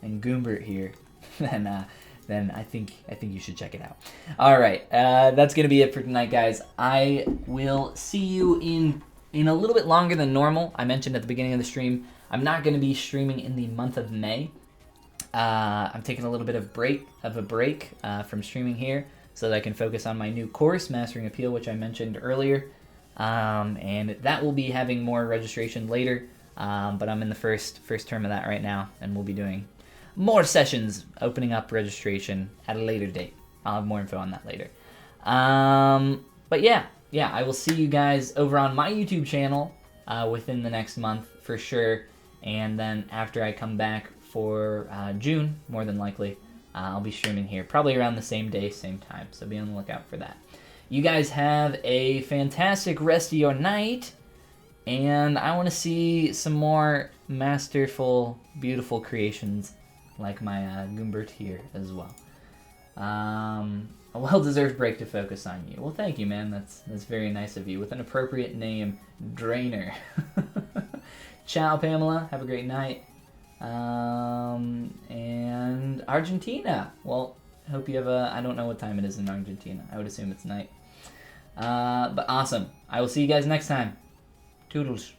and Goombert here, then I think you should check it out. All right, that's gonna be it for tonight, guys. I will see you in a little bit longer than normal. I mentioned at the beginning of the stream, I'm not gonna be streaming in the month of May. I'm taking a little bit of a break from streaming here, so that I can focus on my new course, Mastering Appeal, which I mentioned earlier. And that will be having more registration later, but I'm in the first term of that right now, and we'll be doing more sessions, opening up registration at a later date. I'll have more info on that later. But yeah, I will see you guys over on my YouTube channel within the next month for sure, and then after I come back for June, more than likely, I'll be streaming here, probably around the same day, same time, so be on the lookout for that. You guys have a fantastic rest of your night, and I want to see some more masterful, beautiful creations like my Goombert here as well. A well-deserved break to focus on you. Well, thank you, man. That's very nice of you. With an appropriate name, Drainer. Ciao, Pamela. Have a great night. And Argentina. Well, I hope you have I don't know what time it is in Argentina. I would assume it's night. But awesome. I will see you guys next time. Toodles.